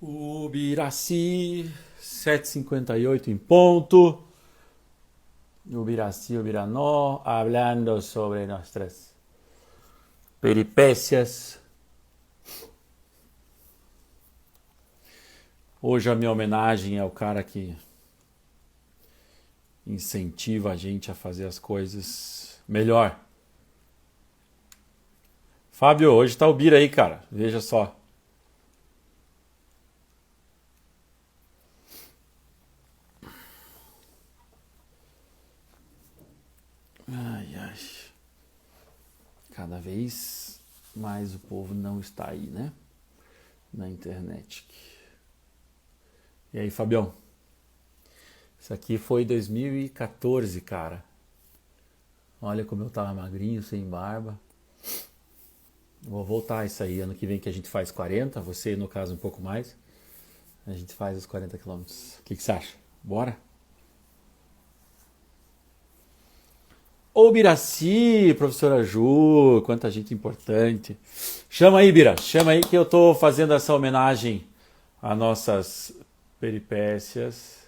Ubiraci, 7h58 em ponto. Ubiraci, Ubiranó, hablando sobre nuestras peripécias. Hoje a minha homenagem é o cara que incentiva a gente a fazer as coisas melhor. Fábio, hoje tá o Bira aí, cara. Veja só. Ai, ai. Cada vez mais o povo não está aí, né? Na internet. E aí, Fabião? Isso aqui foi 2014, cara. Olha como eu tava magrinho, sem barba. Vou voltar isso aí. Ano que vem que a gente faz 40, você no caso um pouco mais. A gente faz os 40 quilômetros. O que você acha? Bora? Ô Biraci, professora Ju, quanta gente importante. Chama aí, Bira, chama aí que eu tô fazendo essa homenagem a nossas peripécias.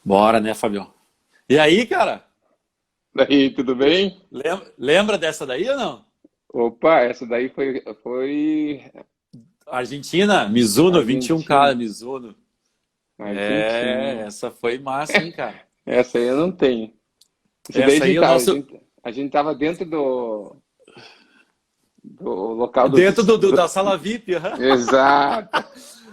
Bora, né, Fabião? E aí, cara? Daí, tudo bem? Lembra dessa daí ou não? Opa, essa daí foi Argentina, Mizuno, 21K, Argentina. Mizuno. É, Argentina. essa foi massa, hein, cara? Essa aí eu não tenho. Essa daí a Essa aí gente é o tava, a nosso. gente, a gente tava dentro do local Dentro da sala VIP, aham. Exato.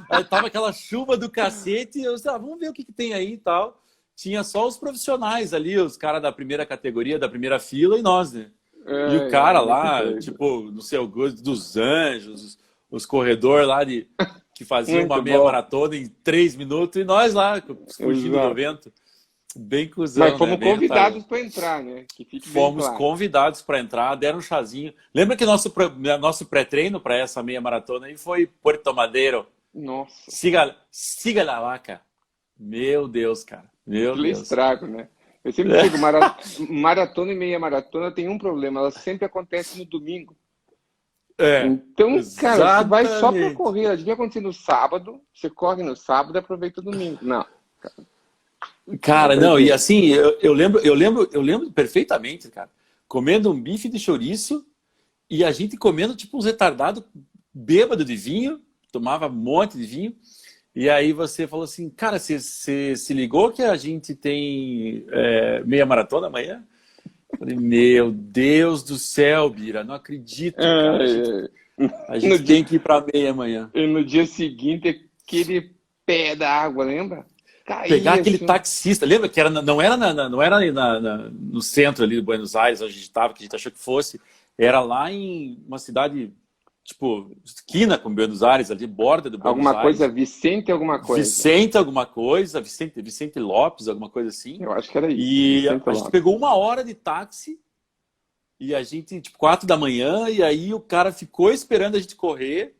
Aí tava aquela chuva do cacete, e eu disse, vamos ver o que tem aí e tal. Tinha só os profissionais ali, os caras da primeira categoria, da primeira fila e nós, né? E o Ai, cara muito lá, doido. tipo, não sei, o Gosto dos Anjos, os corredores lá que faziam uma Muito meia bom. maratona em 3 minutos, e nós lá, fugindo do Exato. vento. Bem Mas cuzão, né? fomos Bem otário. convidados para entrar, né? Que fique bem Fomos claro. convidados para entrar, deram um chazinho. Lembra que nosso pré-treino para essa meia maratona aí foi Puerto Madero. Nossa, Siga la vaca. Meu Deus, cara. Meu aquilo é Deus. estrago, né? Eu sempre digo, maratona e meia maratona tem um problema, ela sempre acontece no domingo. É, Então, cara, se vai só para exatamente. correr, ela devia acontecer no sábado, você corre no sábado e aproveita o domingo. Não, não Cara, tem não, e jeito. assim, eu lembro perfeitamente, cara, comendo um bife de chouriço e a gente comendo tipo uns retardados bêbado de vinho, tomava um monte de vinho, e aí você falou assim, cara, você se ligou que a gente tem meia maratona amanhã? Eu falei, meu Deus do céu, Bira, não acredito, cara, Ai, a no gente dia, tem que ir pra meia amanhã. e no dia seguinte, aquele pé da água, lembra? Pegar Caía aquele assim. taxista, lembra que era, não era, não era no centro ali de Buenos Aires, onde a gente estava, que a gente achou que fosse, era lá em uma cidade, tipo, esquina com Buenos Aires, ali, borda do Buenos Alguma coisa, Aires, Vicente, alguma coisa. Vicente alguma coisa, Vicente Lopes, alguma coisa assim, Eu acho que era isso, e Vicente a gente Lopes. pegou 1 hora de táxi, e a gente, tipo, 4 da manhã, e aí o cara ficou esperando a gente correr,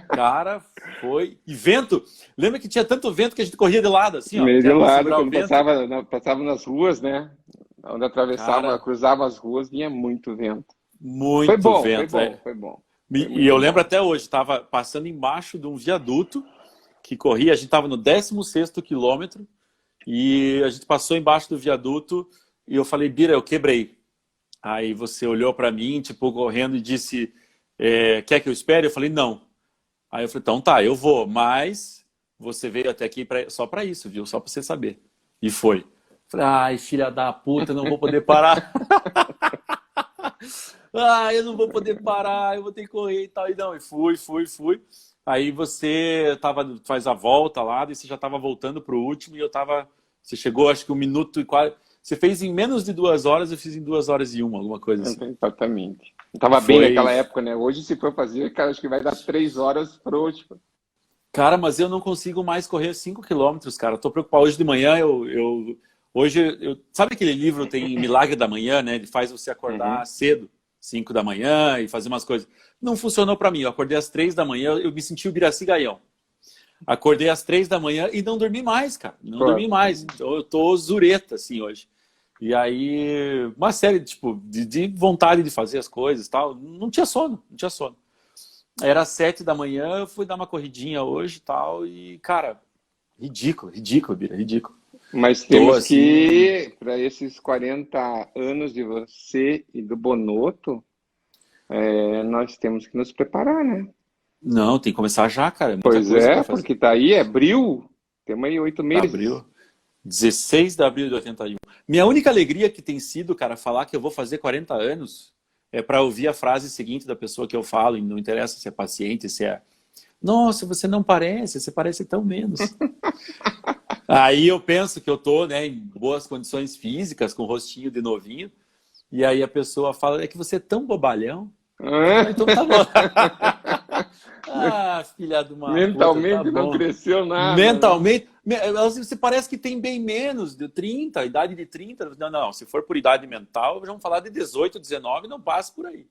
cara, foi. E vento, lembra que tinha tanto vento que a gente corria de lado, assim, ó, Meio que de era para lado, segurar o quando vento. passava nas ruas, né? Onde atravessava, Cara, cruzava as ruas, vinha muito vento. Foi muito bom, foi vento. bom, foi bom. Foi E muito eu lembro bom. até hoje, estava passando embaixo de um viaduto que corria, a gente estava no 16º quilômetro e a gente passou embaixo do viaduto e eu falei, Bira, eu quebrei. Aí você olhou para mim, tipo, correndo e disse, quer que eu espere? Eu falei, não. Aí eu falei, então tá, eu vou, mas você veio até aqui só para isso, viu? Só para você saber. E foi. Falei, ai, filha da puta, não vou poder parar. Eu não vou poder parar, eu vou ter que correr e tal. E não, e fui. Aí você faz a volta lá, e você já tava voltando pro último, e eu tava. Você chegou, acho que 1 minuto e 40. Você fez em menos de 2 horas, eu fiz em 2 horas e 1, alguma coisa assim. Exatamente. Tava bem Foi. naquela época, né? Hoje, se for fazer, cara, acho que vai dar 3 horas pro último. Cara, mas eu não consigo mais correr 5 quilômetros, cara. Eu tô preocupado. Hoje de manhã hoje sabe aquele livro tem Milagre da Manhã, né? Ele faz você Uhum. acordar cedo, 5 da manhã e fazer umas coisas. Não funcionou pra mim. Eu acordei às 3 da manhã, eu me senti o Biraci Gaião. Acordei às 3 da manhã e não dormi mais, cara. Não Pô, dormi mais. Então eu tô zureta assim hoje. E aí, uma série tipo, de vontade de fazer as coisas e tal. Não tinha sono, não tinha sono. Era 7 da manhã, eu fui dar uma corridinha hoje e tal. E, cara, ridículo, ridículo, Bira, ridículo. Mas Tô temos assim. que, para esses 40 anos de você e do Bonotto, nós temos que nos preparar, né? Não, tem que começar já, cara. É muita Pois coisa é, para fazer. porque tá aí, é abril, temos aí 8 meses. Abril. 16 de abril de 81. Minha única alegria que tem sido, cara, falar que eu vou fazer 40 anos é para ouvir a frase seguinte da pessoa que eu falo, e não interessa se é paciente, se é. Nossa, você não parece, você parece tão menos. Aí eu penso que eu tô, né, em boas condições físicas, com o rostinho de novinho, e aí a pessoa fala, é que você é tão bobalhão. Hã? Ah, então tá bom. Ah, filha de uma puta, tá Mentalmente não bom. cresceu nada, né? Mentalmente, você parece que tem bem menos de 30, idade de 30. Não, não, se for por idade mental, vamos falar de 18, 19, não passa por aí.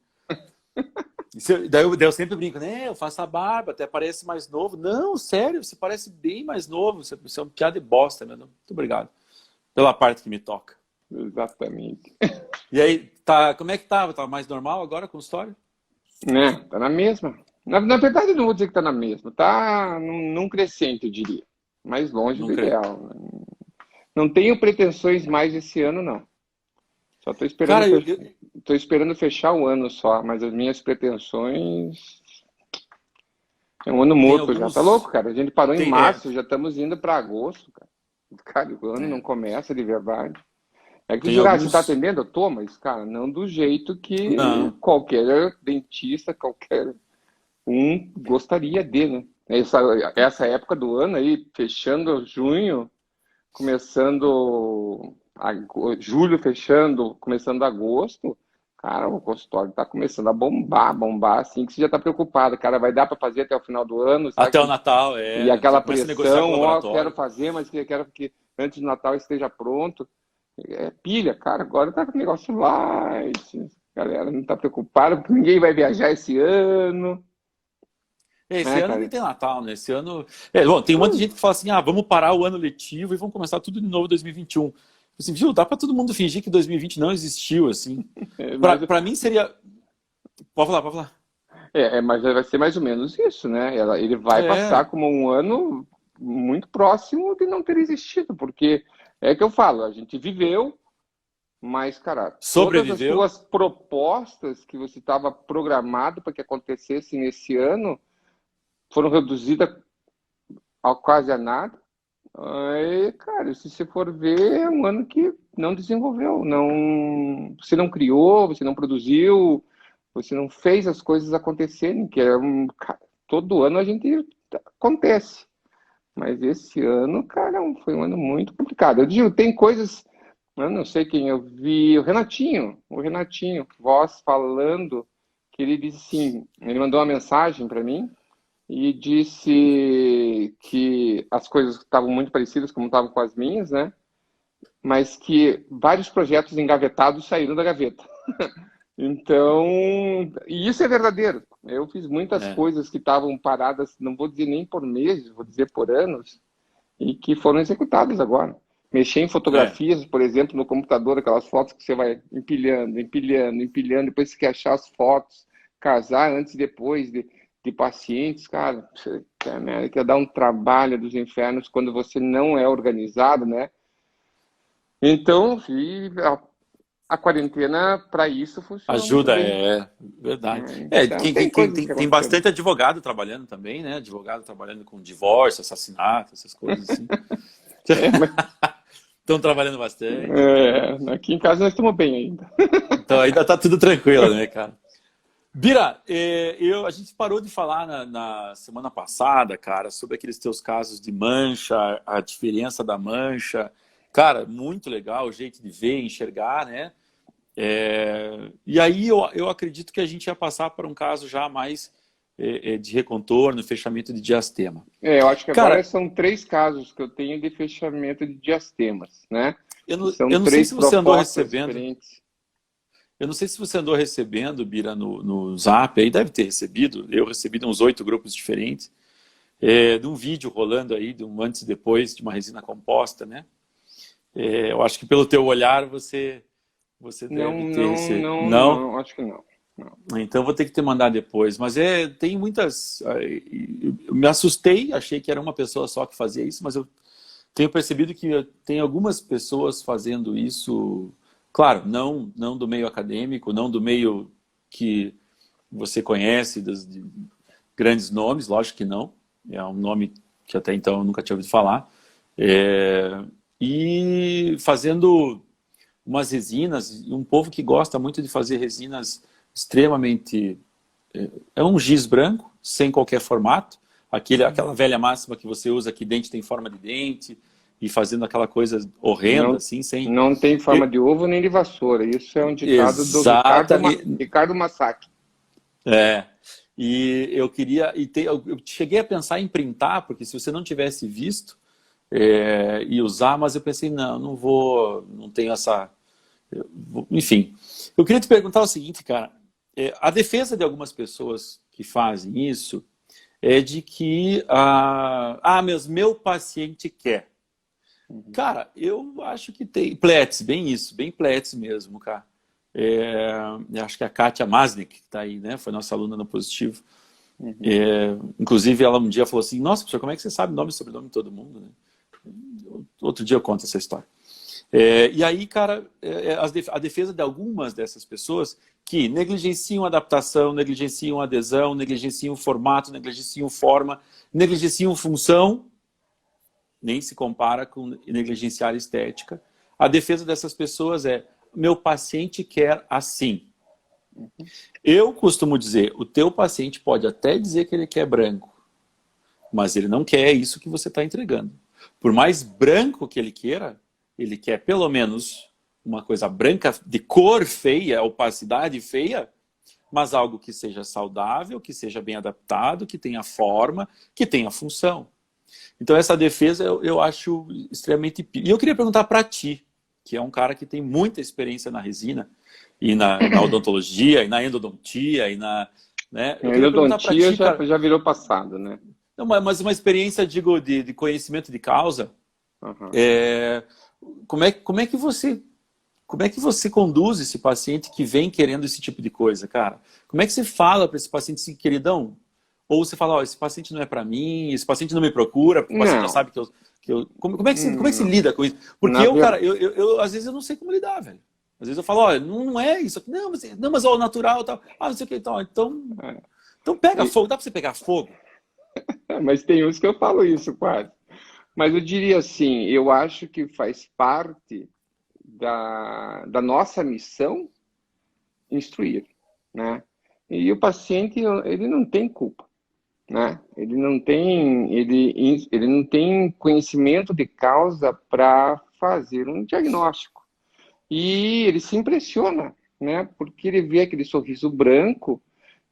Daí eu sempre brinco, né? Eu faço a barba, até parece mais novo. Não, sério, você parece bem mais novo. Você é um piada de bosta, meu. Muito obrigado pela parte que me toca. Exatamente. E aí, tá, como é que tava? Tá mais normal agora com a história? Né? Tá na mesma. Na verdade, eu não vou dizer que tá na mesma. Tá num crescente, eu diria. Mais longe Não do creio. ideal, né? Não tenho pretensões mais esse ano, não. Só Cara, tô esperando fechar o ano só, mas as minhas pretensões é um ano tem morto já. Tá alguns. louco, cara? A gente parou em Tem, março, já estamos indo para agosto, cara. Cara, o ano não é, começa de verdade. É que tem dirá, você tá alguns. atendendo? Eu tô, mas, cara, não do jeito que Não, qualquer dentista, qualquer um gostaria de, né? Essa época do ano aí, fechando junho, começando julho, fechando, começando agosto, cara, o consultório tá começando a bombar, assim, que você já tá preocupado, cara, vai dar para fazer até o final do ano, será até o que... Natal, E já aquela começa a negociar com pressão, o ó, quero laboratório. fazer, mas quero que antes do Natal esteja pronto. É pilha, cara, agora tá com o negócio light, galera não tá preocupada, porque ninguém vai viajar esse ano, Esse né, ano nem cara? tem Natal, né? Esse ano. Bom, tem um monte de gente que fala assim: ah, vamos parar o ano letivo e vamos começar tudo de novo em 2021. Assim, viu? Dá pra todo mundo fingir que 2020 não existiu, assim. Mas Pra mim seria. Pode falar, pode falar. mas vai ser mais ou menos isso, né? Ele vai passar É, como um ano muito próximo de não ter existido, porque é que eu falo, a gente viveu, mas, cara, todas as sobreviveu. tuas propostas que você estava programado para que acontecesse nesse ano foram reduzidas a quase a nada. Aí, cara, se você for ver, é um ano que não desenvolveu, você não criou, você não produziu, você não fez as coisas acontecerem, todo ano a gente acontece. Mas esse ano, cara, foi um ano muito complicado. Eu digo, tem coisas, eu não sei quem eu vi, o Renatinho, voz falando, que ele disse assim, ele mandou uma mensagem para mim e disse que as coisas estavam muito parecidas como estavam com as minhas, né? Mas que vários projetos engavetados saíram da gaveta. Então, e isso é verdadeiro. Eu fiz muitas É, coisas que estavam paradas, não vou dizer nem por meses, vou dizer por anos, e que foram executadas agora. Mexer em é. fotografias, por exemplo, no computador, aquelas fotos que você vai empilhando, empilhando, empilhando, depois você quer achar as fotos, casar antes e depois de pacientes, cara, quer dar um trabalho dos infernos quando você não é organizado, né? Então, a quarentena para isso funcionou muito Ajuda, bem. é verdade. Então, tem coisas que Tem aconteceram. bastante advogado trabalhando também, né? Advogado trabalhando com divórcio, assassinato, essas coisas assim. É, mas Estão trabalhando bastante. aqui em casa nós estamos bem ainda. Então ainda tá tudo tranquilo, né, cara? Bira, a gente parou de falar na semana passada, cara, sobre aqueles teus casos de mancha, a diferença da mancha. Cara, muito legal o jeito de ver, enxergar, né? E aí eu acredito que a gente ia passar para um caso já mais de recontorno, fechamento de diastema. Eu acho que agora Cara, são 3 casos que eu tenho de fechamento de diastemas, né? E são eu não sei três se você andou propostas recebendo. diferentes. Eu não sei se você andou recebendo, Bira, no Zap, aí deve ter recebido. Eu recebi de uns 8 grupos diferentes. De um vídeo rolando aí, de um antes e depois de uma resina composta, né? Eu acho que pelo teu olhar você Não, deve ter não, esse... não, Não? não, acho que não. Não. Então vou ter que te mandar depois. Mas tem muitas... Eu me assustei, achei que era uma pessoa só que fazia isso, mas eu tenho percebido que tem algumas pessoas fazendo isso, claro, não do meio acadêmico, não do meio que você conhece, de grandes nomes, lógico que não. É um nome que até então eu nunca tinha ouvido falar. E fazendo umas resinas, um povo que gosta muito de fazer resinas extremamente... É um giz branco, sem qualquer formato, aquela velha máxima que você usa que dente tem forma de dente, e fazendo aquela coisa horrenda, Não, assim, sem... não tem forma E- de ovo nem de vassoura. Isso é um ditado do Exata, Ricardo Massacchi. é. E eu queria... eu cheguei a pensar em printar, porque se você não tivesse visto e usar, mas eu pensei, não vou, não tenho essa... Enfim, eu queria te perguntar o seguinte, cara. A defesa de algumas pessoas que fazem isso é de que mas meu paciente quer. Cara, eu acho que tem Pletz, bem isso, bem Pletz mesmo, cara. Eu acho que a Kátia Masnik, que está aí, né? Foi nossa aluna no Positivo. Uhum. Inclusive, ela um dia falou assim, nossa, professor, como é que você sabe nome e sobrenome de todo mundo, né? Outro dia eu conto essa história. E aí, cara, a defesa de algumas dessas pessoas que negligenciam a adaptação, negligenciam a adesão, negligenciam o formato, negligenciam forma, negligenciam função, nem se compara com negligenciar a estética. A defesa dessas pessoas é: meu paciente quer assim. Eu costumo dizer, o teu paciente pode até dizer que ele quer branco, mas ele não quer isso que você está entregando. Por mais branco que ele quer pelo menos uma coisa branca de cor feia, opacidade feia, mas algo que seja saudável, que seja bem adaptado, que tenha forma, que tenha função. Então essa defesa eu acho extremamente... E eu queria perguntar para ti, que é um cara que tem muita experiência na resina, e na odontologia, e na endodontia, e na... Né? A Eu queria perguntar para endodontia ti, cara... já virou passado, né? Não, mas uma experiência, digo, de conhecimento de causa. Uhum. É, como é que você conduz esse paciente que vem querendo esse tipo de coisa, cara? Como é que você fala para esse paciente assim, queridão? Ou você fala, esse paciente não é para mim, esse paciente não me procura, porque o paciente já Não, sabe como é que você não. lida com isso? Porque Na cara, ver... às vezes eu não sei como lidar, velho. Às vezes eu falo, olha, não é isso aqui, não, mas ó, o natural tal. Não sei o que, então pega e- fogo, dá para você pegar fogo? Mas tem uns que eu falo isso quase. Mas eu diria assim, eu acho que faz parte da nossa missão instruir, né? E o paciente, ele não tem culpa, né? Ele não tem conhecimento de causa para fazer um diagnóstico. E ele se impressiona, né? Porque ele vê aquele sorriso branco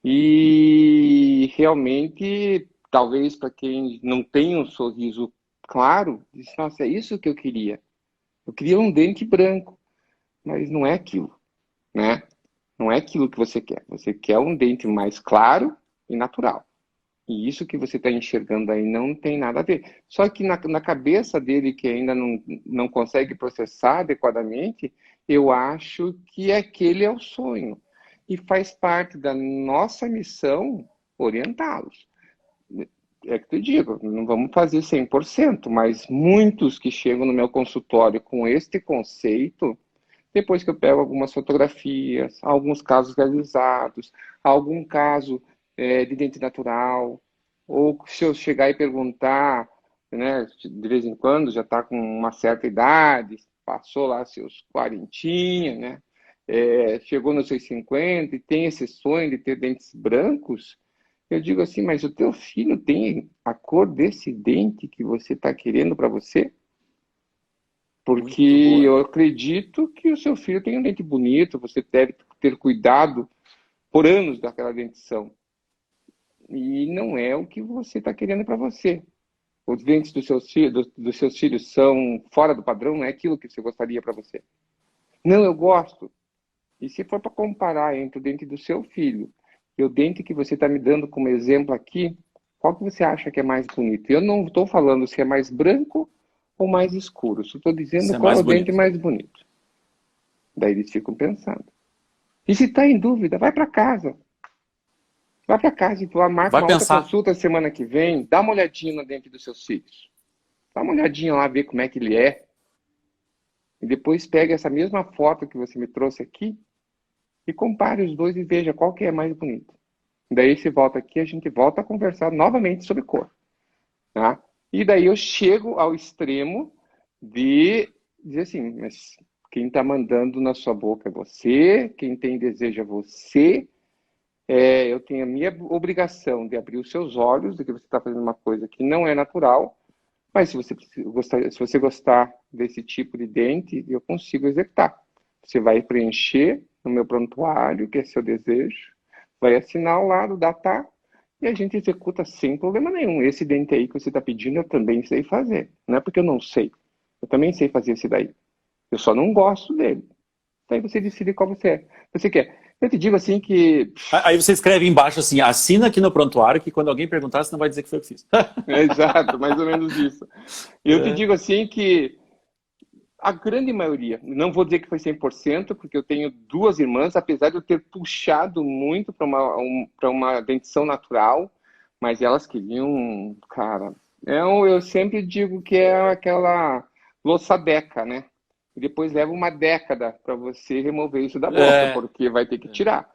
e realmente, talvez para quem não tem um sorriso claro, diz, nossa, é isso que eu queria. Eu queria um dente branco, mas não é aquilo, né? Não é aquilo que você quer. Você quer um dente mais claro e natural. E isso que você está enxergando aí não tem nada a ver. Só que na cabeça dele, que ainda não consegue processar adequadamente, eu acho que aquele é o sonho. E faz parte da nossa missão orientá-los. É que eu digo, não vamos fazer 100%, mas muitos que chegam no meu consultório com este conceito, depois que eu pego algumas fotografias, alguns casos realizados, algum caso de dente natural, ou se eu chegar e perguntar, né, de vez em quando, já está com uma certa idade, passou lá seus quarentinha, né, chegou nos seus 50 e tem esse sonho de ter dentes brancos, eu digo assim, mas o teu filho tem a cor desse dente que você está querendo para você? Porque Muito boa. eu acredito que o seu filho tem um dente bonito, você deve ter cuidado por anos daquela dentição. E não é o que você está querendo para você. Os dentes dos seus filhos são fora do padrão, não é aquilo que você gostaria para você. Não, eu gosto. E se for para comparar entre o dente do seu filho e o dente que você está me dando como exemplo aqui, qual que você acha que é mais bonito? Eu não estou falando se é mais branco ou mais escuro? Se eu estou dizendo Isso é qual é mais o dente bonito. mais bonito. Daí eles ficam pensando. E se está em dúvida, vai para casa. Vai para casa e tu marca Vai uma outra pensar. consulta semana que vem, dá uma olhadinha no dente dos seus filhos. Dá uma olhadinha lá, ver como é que ele é. E depois pega essa mesma foto que você me trouxe aqui e compare os dois e veja qual que é mais bonito. Daí você volta aqui, a gente volta a conversar novamente sobre cor. Tá? E daí eu chego ao extremo de dizer assim, mas quem está mandando na sua boca é você, quem tem desejo é você, eu tenho a minha obrigação de abrir os seus olhos de que você está fazendo uma coisa que não é natural, mas se você gostar desse tipo de dente, eu consigo executar. Você vai preencher no meu prontuário, que é seu desejo, vai assinar ao lado, datar, e a gente executa sem problema nenhum. Esse dente aí que você está pedindo, eu também sei fazer. Não é porque eu não sei. Eu também sei fazer esse daí. Eu só não gosto dele. Daí você decide qual você quer. Eu te digo assim que Aí você escreve embaixo assim, assina aqui no prontuário, que quando alguém perguntar, você não vai dizer que foi eu que fiz. é exato, mais ou menos isso. Eu te É. digo assim que a grande maioria, não vou dizer que foi 100%, porque eu tenho duas irmãs, apesar de eu ter puxado muito para uma dentição natural, mas elas queriam, cara. Eu sempre digo que é aquela louça-deca, né? E depois leva uma década para você remover isso da boca, É. porque vai ter que tirar.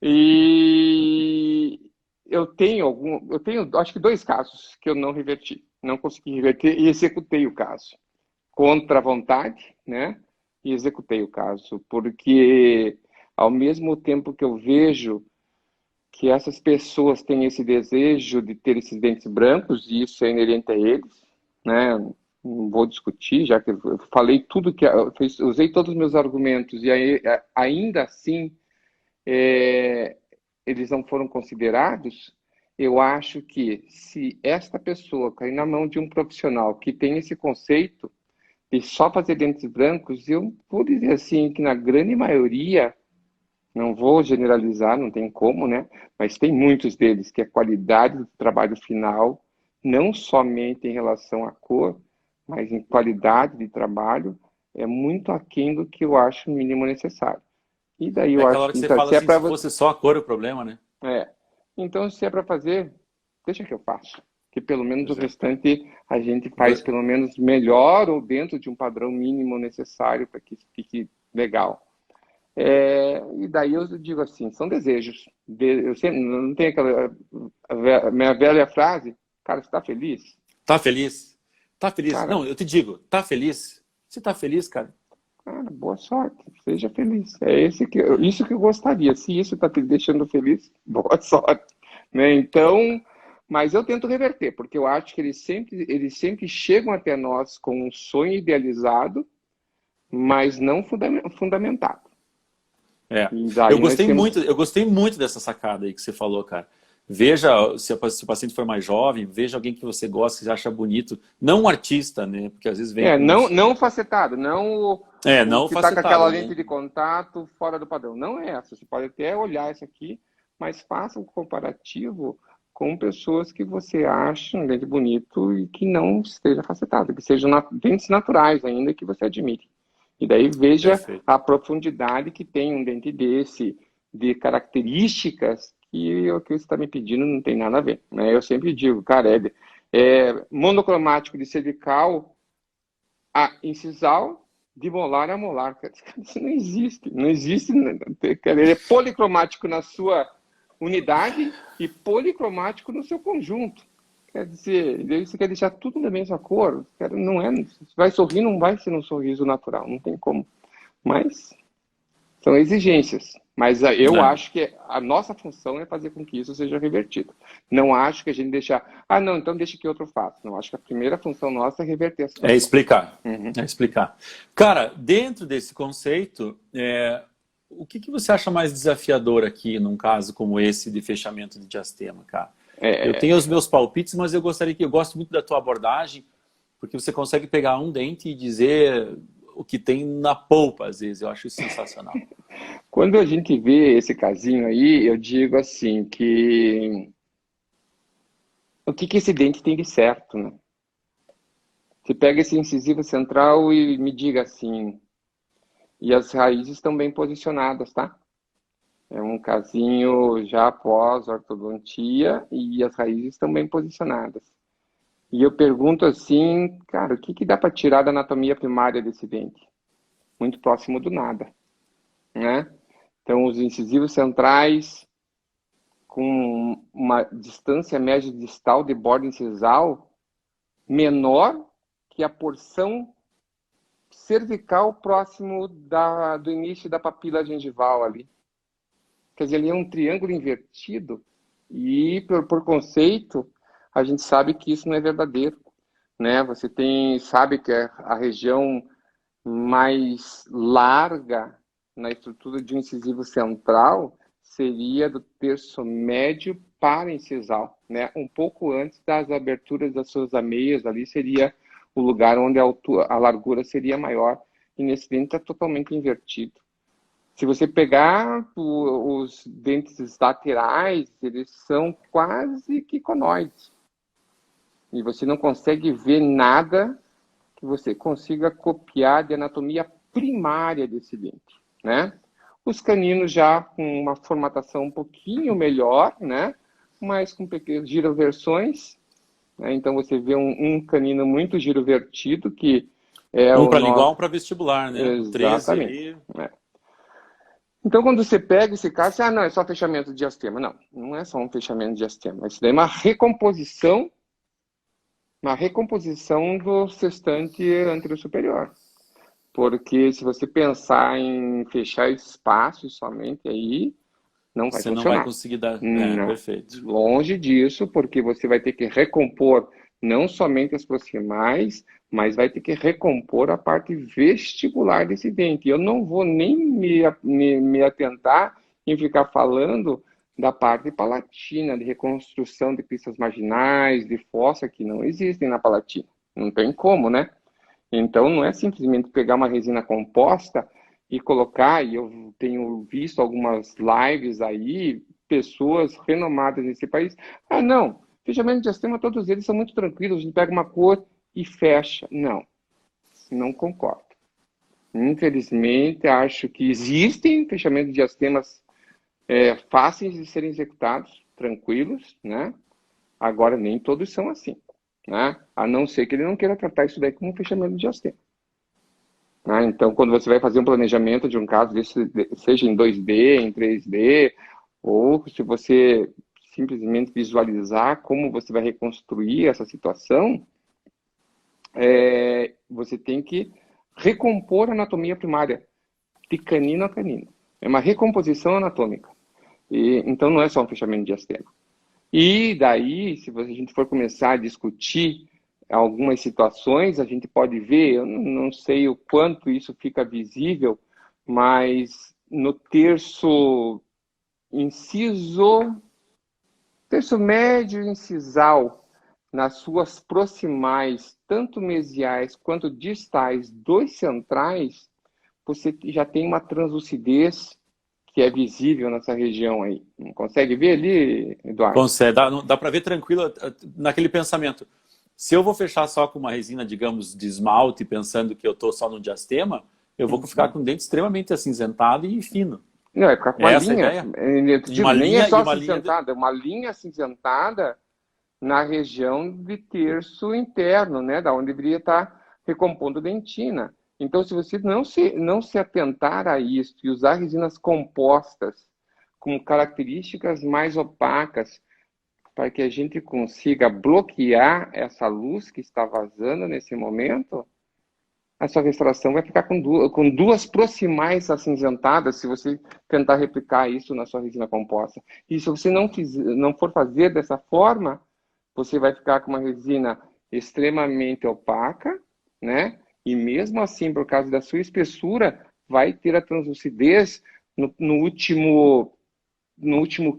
E eu tenho, acho que dois casos que eu não reverti, não consegui reverter e executei o caso contra a vontade, né? E executei o caso, porque ao mesmo tempo que eu vejo que essas pessoas têm esse desejo de ter esses dentes brancos, e isso é inerente a eles, né? Não vou discutir, já que eu falei tudo usei todos os meus argumentos e aí, ainda assim eles não foram considerados. Eu acho que se esta pessoa cair na mão de um profissional que tem esse conceito, e só fazer dentes brancos, eu vou dizer assim que na grande maioria, não vou generalizar, não tem como, né? Mas tem muitos deles que a qualidade do trabalho final, não somente em relação à cor, mas em qualidade de trabalho, é muito aquém do que eu acho o mínimo necessário. E daí É eu aquela acho hora que que, você então, fala se é assim, para se você, fosse só a cor o problema, né? então se é para fazer, deixa que eu faço. Que pelo menos o Pois é. restante a gente faz Va- pelo menos melhor ou dentro de um padrão mínimo necessário para que fique legal. E daí eu digo assim, são desejos. Eu sempre, não tenho aquela minha velha frase, cara, você está feliz? Tá feliz? Tá feliz? Cara, Não, eu te digo, tá feliz? Se tá feliz, cara. boa sorte, seja feliz. Isso que eu gostaria. Se isso está te deixando feliz, boa sorte. Né? Então, mas eu tento reverter, porque eu acho que eles sempre chegam até nós com um sonho idealizado, mas não fundamentado. É. E daí nós temos. Eu gostei muito dessa sacada aí que você falou, cara. Veja, se o paciente for mais jovem, veja alguém que você gosta, que você acha bonito. Não um artista, né? Porque às vezes vem com Não, uns. não facetado, não o Não que está com aquela facetado, né? lente de contato fora do padrão. Não é essa. Você pode até olhar isso aqui, mas faça um comparativo com pessoas que você acha um dente bonito e que não esteja facetado, que sejam dentes naturais ainda que você admire. E daí veja Perfeito. a profundidade que tem um dente desse, de características que o que você está me pedindo não tem nada a ver. Né? Eu sempre digo, cara, é monocromático de cervical a incisal, de molar a molar. Isso não existe. Não existe. Ele é policromático na sua unidade e policromático no seu conjunto. Quer dizer, você quer deixar tudo da mesma cor? Não é. Se vai sorrir, não vai ser um sorriso natural. Não tem como. Mas são exigências. Mas eu É. acho que a nossa função é fazer com que isso seja revertido. Não acho que a gente deixar, não, então deixa que outro faça. Não, acho que a primeira função nossa é reverter a É situação. explicar. Uhum. É explicar. Cara, dentro desse conceito, o que você acha mais desafiador aqui num caso como esse de fechamento de diastema, cara? Eu tenho os É, meus palpites, mas eu gosto muito da tua abordagem, porque você consegue pegar um dente e dizer o que tem na polpa, às vezes. Eu acho isso sensacional. Quando a gente vê esse casinho aí, eu digo assim que o que esse dente tem de certo, né? Você pega esse incisivo central e me diga assim, e as raízes estão bem posicionadas, tá? É um casinho já após ortodontia e as raízes estão bem posicionadas. E eu pergunto assim, cara, o que que dá para tirar da anatomia primária desse dente? Muito próximo do nada, né? Então, os incisivos centrais com uma distância média distal de borda incisal menor que a porção cervical próximo do início da papila gengival ali. Quer dizer, ali é um triângulo invertido e, por conceito, a gente sabe que isso não é verdadeiro, né? Você sabe que a região mais larga na estrutura de um incisivo central seria do terço médio para incisal, né? Um pouco antes das aberturas das suas ameias, ali seria o lugar onde a largura seria maior, e nesse dente está totalmente invertido. Se você pegar os dentes laterais, eles são quase que conoides. E você não consegue ver nada que você consiga copiar de anatomia primária desse dente, né? Os caninos já com uma formatação um pouquinho melhor, né? Mas com pequenas giroversões, né? Então você vê um canino muito girovertido, que é Um o para lingual, um nosso... para vestibular, né? O 13 Exatamente. ali. Então, quando você pega esse caso, você, não, é só fechamento de diastema. Não, não é só um fechamento de diastema. Isso daí é uma recomposição do sextante anterior superior. Porque se você pensar em fechar espaços somente aí, não vai Você não vai funcionar. conseguir dar. É, Não, perfeito. longe disso, porque você vai ter que recompor não somente as proximais, mas vai ter que recompor a parte vestibular desse dente. Eu não vou nem me atentar em ficar falando da parte palatina, de reconstrução de pistas marginais, de fossa, que não existem na palatina. Não tem como, né? Então, não é simplesmente pegar uma resina composta e colocar, e eu tenho visto algumas lives aí, pessoas renomadas nesse país. Ah, não, fechamento de diastema, todos eles são muito tranquilos, a gente pega uma cor e fecha. Não, não concordo. Infelizmente, acho que existem fechamentos de diastemas fáceis de serem executados, tranquilos, né? Agora, nem todos são assim, né? A não ser que ele não queira tratar isso daí como um fechamento de diastema. Né? Então, quando você vai fazer um planejamento de um caso desse, seja em 2D, em 3D, ou se você simplesmente visualizar como você vai reconstruir essa situação, você tem que recompor a anatomia primária, de canino a canino. É uma recomposição anatômica. Então, não é só um fechamento de diastema. E daí, se a gente for começar a discutir algumas situações, a gente pode ver, eu não sei o quanto isso fica visível, mas no terço médio incisal, nas suas proximais, tanto mesiais quanto distais dos centrais, você já tem uma translucidez que é visível nessa região aí. Não consegue ver ali, Eduardo? Consegue, dá para ver tranquilo naquele pensamento. Se eu vou fechar só com uma resina, digamos, de esmalte, pensando que eu estou só no diastema, eu vou ficar com o dente extremamente acinzentado e fino. Não, é ficar com uma É essa a linha. ideia? Eu te E uma digo, nem é linha, só e uma linha de... acinzentada, é uma linha acinzentada na região de terço interno, né? Da onde deveria estar recompondo dentina. Então, se você não se atentar a isso e usar resinas compostas com características mais opacas, para que a gente consiga bloquear essa luz que está vazando nesse momento, a sua restauração vai ficar com duas proximais acinzentadas, se você tentar replicar isso na sua resina composta. E se você não for fazer dessa forma, você vai ficar com uma resina extremamente opaca, né? E mesmo assim, por causa da sua espessura, vai ter a translucidez no último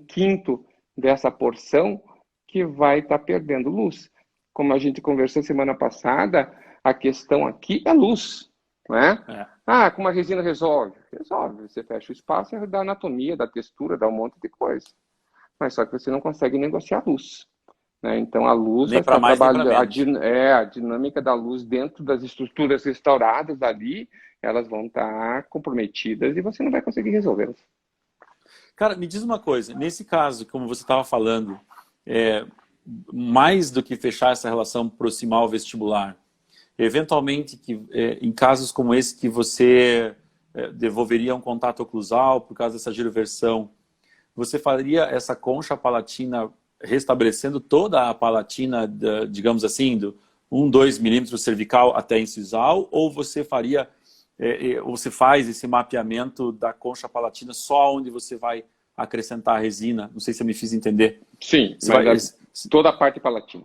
quinto dessa porção, que vai estar perdendo luz. Como a gente conversou semana passada, a questão aqui é luz, né? É. Ah, com uma resina resolve? Resolve. Você fecha o espaço da anatomia, da textura, dá um monte de coisa. Mas só que você não consegue negociar a luz. né? Então a luz Nem vai para estar mais, nem para trabalhando, menos. a dinâmica da luz dentro das estruturas restauradas ali, elas vão estar comprometidas e você não vai conseguir resolvê-las. Cara, me diz uma coisa. Nesse caso, como você estava falando, é, mais do que fechar essa relação proximal vestibular, eventualmente, em casos como esse que você devolveria um contato oclusal por causa dessa giroversão, você faria essa concha palatina restabelecendo toda a palatina, digamos assim, do 2 milímetros cervical até incisal, ou você faria, ou você faz esse mapeamento da concha palatina só onde você vai acrescentar a resina? Não sei se eu me fiz entender. Sim, Você vai, mas toda a parte palatina,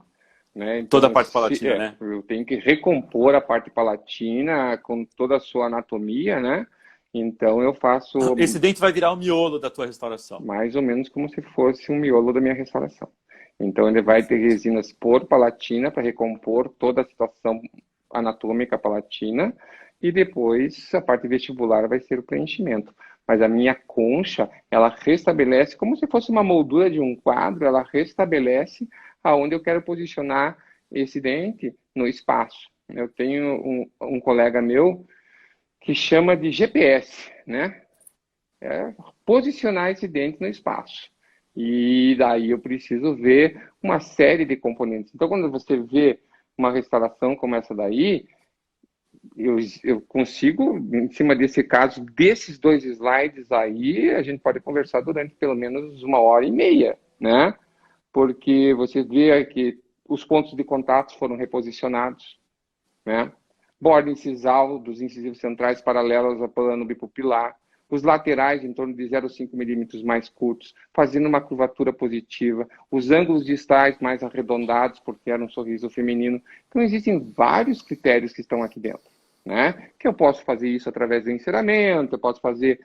né? toda a Então, parte palatina, né? eu tenho que recompor a parte palatina com toda a sua anatomia, né? Então eu faço Esse dente vai virar o miolo da tua restauração. mais ou menos como se fosse um miolo da minha restauração. Então ele vai ter Perfeito. resinas por palatina para recompor toda a situação anatômica palatina e depois a parte vestibular vai ser o preenchimento. Mas a minha concha, ela restabelece como se fosse uma moldura de um quadro, ela restabelece aonde eu quero posicionar esse dente no espaço. Eu tenho um colega meu que chama de GPS, né? É posicionar esse dente no espaço. E daí eu preciso ver uma série de componentes. Então, quando você vê uma restauração como essa daí, eu consigo, em cima desse caso, desses 2 slides aí, a gente pode conversar durante pelo menos 1h30, né? Porque você vê que os pontos de contato foram reposicionados, né? Borda incisal dos incisivos centrais paralelos ao plano bipupilar, os laterais em torno de 0,5 milímetros mais curtos, fazendo uma curvatura positiva, os ângulos distais mais arredondados, porque era um sorriso feminino. Então, existem vários critérios que estão aqui dentro, né? Que eu posso fazer isso através do enceramento, eu posso fazer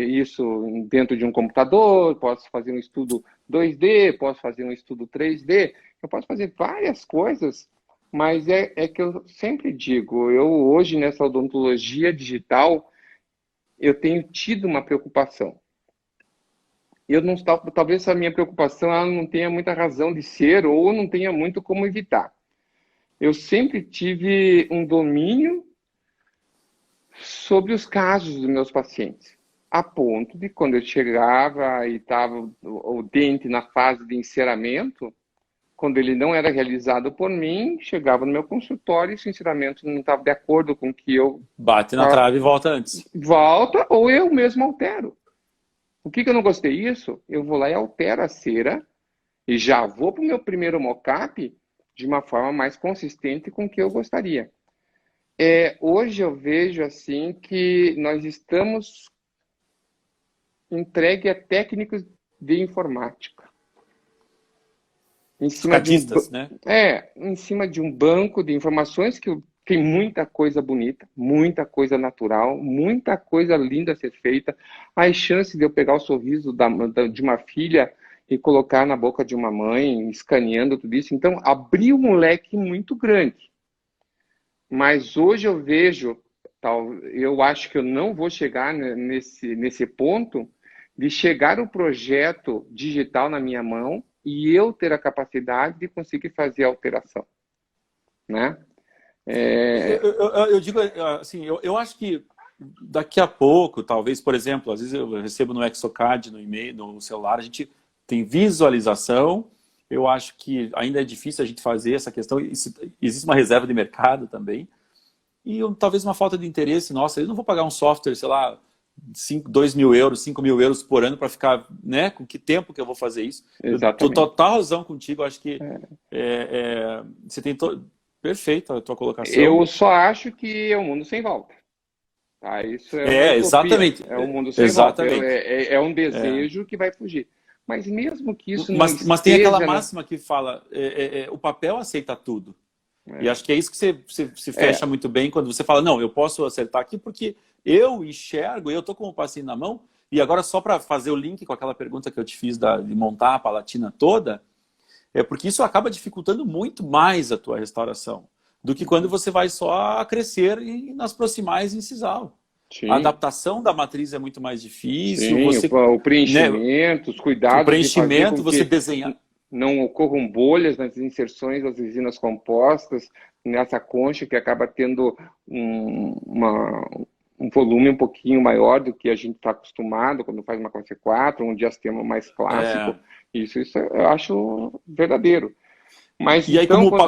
isso dentro de um computador, posso fazer um estudo 2D, posso fazer um estudo 3D, eu posso fazer várias coisas, mas é que eu sempre digo, eu hoje nessa odontologia digital, eu tenho tido uma preocupação. Eu não, talvez a minha preocupação ela não tenha muita razão de ser ou não tenha muito como evitar. Eu sempre tive um domínio sobre os casos dos meus pacientes, a ponto de quando eu chegava e estava o dente na fase de enceramento, quando ele não era realizado por mim, chegava no meu consultório e, sinceramente, não estava de acordo com o que eu... Bate na trave e volta antes. Volta ou eu mesmo altero. O que eu não gostei disso? Eu vou lá e altero a cera e já vou para o meu primeiro mockup de uma forma mais consistente com o que eu gostaria. Hoje eu vejo assim que nós estamos entregue a técnicos de informática. Em cima né? em cima de um banco de informações que tem muita coisa bonita, muita coisa natural, muita coisa linda a ser feita. As chances de eu pegar o sorriso de uma filha e colocar na boca de uma mãe, escaneando tudo isso. Então, abriu um leque muito grande. Mas hoje eu vejo, eu acho que eu não vou chegar nesse ponto de chegar um projeto digital na minha mão e eu ter a capacidade de conseguir fazer a alteração, né? Eu digo assim, eu acho que daqui a pouco, talvez, por exemplo, às vezes eu recebo no Exocad, no e-mail, no celular, a gente tem visualização. Eu acho que ainda é difícil a gente fazer essa questão. Existe uma reserva de mercado também. E talvez uma falta de interesse nossa. Eu não vou pagar um software, sei lá, 2 mil euros, 5 mil euros por ano para ficar, né? Com que tempo que eu vou fazer isso? Exatamente. Eu tô total razão contigo. Eu acho que você tem perfeita a tua colocação. Eu só acho que é um mundo sem volta. Tá? Isso é uma utopia. Exatamente. É um mundo sem volta. É um desejo que vai fugir. Mas mesmo que isso não esteja... Mas tem aquela máxima que fala, o papel aceita tudo. E acho que é isso que você fecha muito bem quando você fala, não, eu posso acertar aqui porque eu enxergo, eu estou com o paciente na mão. E agora só para fazer o link com aquela pergunta que eu te fiz de montar a palatina toda, porque isso acaba dificultando muito mais a tua restauração do que quando você vai só crescer nas proximais incisal. Sim. A adaptação da matriz é muito mais difícil. Sim, o preenchimento, os cuidados. O preenchimento, você desenhar. não ocorram bolhas nas inserções das resinas compostas, nessa concha que acaba tendo um volume um pouquinho maior do que a gente está acostumado quando faz uma classe 4, um diastema mais clássico. Isso eu acho verdadeiro. Mas, e aí, então, como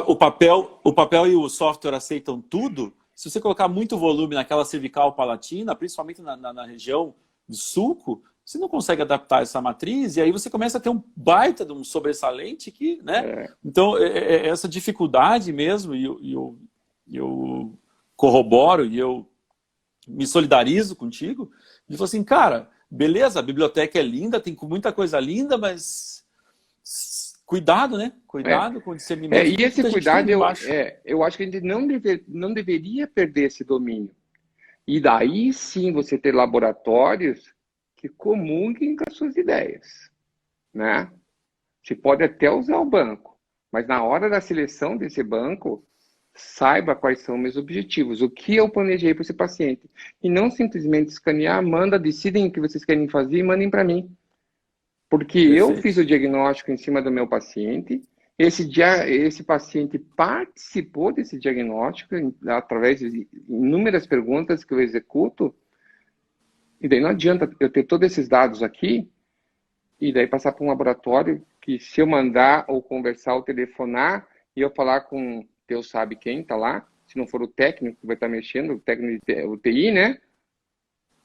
o papel e o software aceitam tudo, se você colocar muito volume naquela cervical palatina, principalmente na região de sulco, você não consegue adaptar essa matriz, e aí você começa a ter um baita de um sobressalente que, né? Então, essa dificuldade mesmo, e eu corroboro, e eu me solidarizo contigo, e falou assim, cara, beleza, a biblioteca é linda, tem muita coisa linda, mas cuidado, né? Cuidado com o discernimento. E esse cuidado, eu acho que a gente não deveria perder esse domínio. E daí sim você ter laboratórios que comunguem com as suas ideias, né? Você pode até usar o banco, mas na hora da seleção desse banco, saiba quais são meus objetivos, o que eu planejei para esse paciente. E não simplesmente escanear, decidem o que vocês querem fazer e mandem para mim. Porque eu fiz o diagnóstico em cima do meu paciente, esse paciente participou desse diagnóstico através de inúmeras perguntas que eu executo, e daí não adianta eu ter todos esses dados aqui, e daí passar para um laboratório que se eu mandar ou conversar ou telefonar, e eu falar com Deus sabe quem está lá, se não for o técnico que vai estar mexendo, o técnico de UTI, né?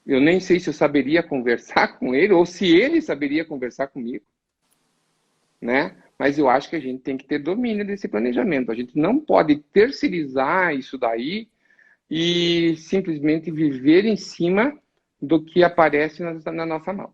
Eu nem sei se eu saberia conversar com ele ou se ele saberia conversar comigo, né? Mas eu acho que a gente tem que ter domínio desse planejamento. A gente não pode terceirizar isso daí e simplesmente viver em cima do que aparece na nossa mão.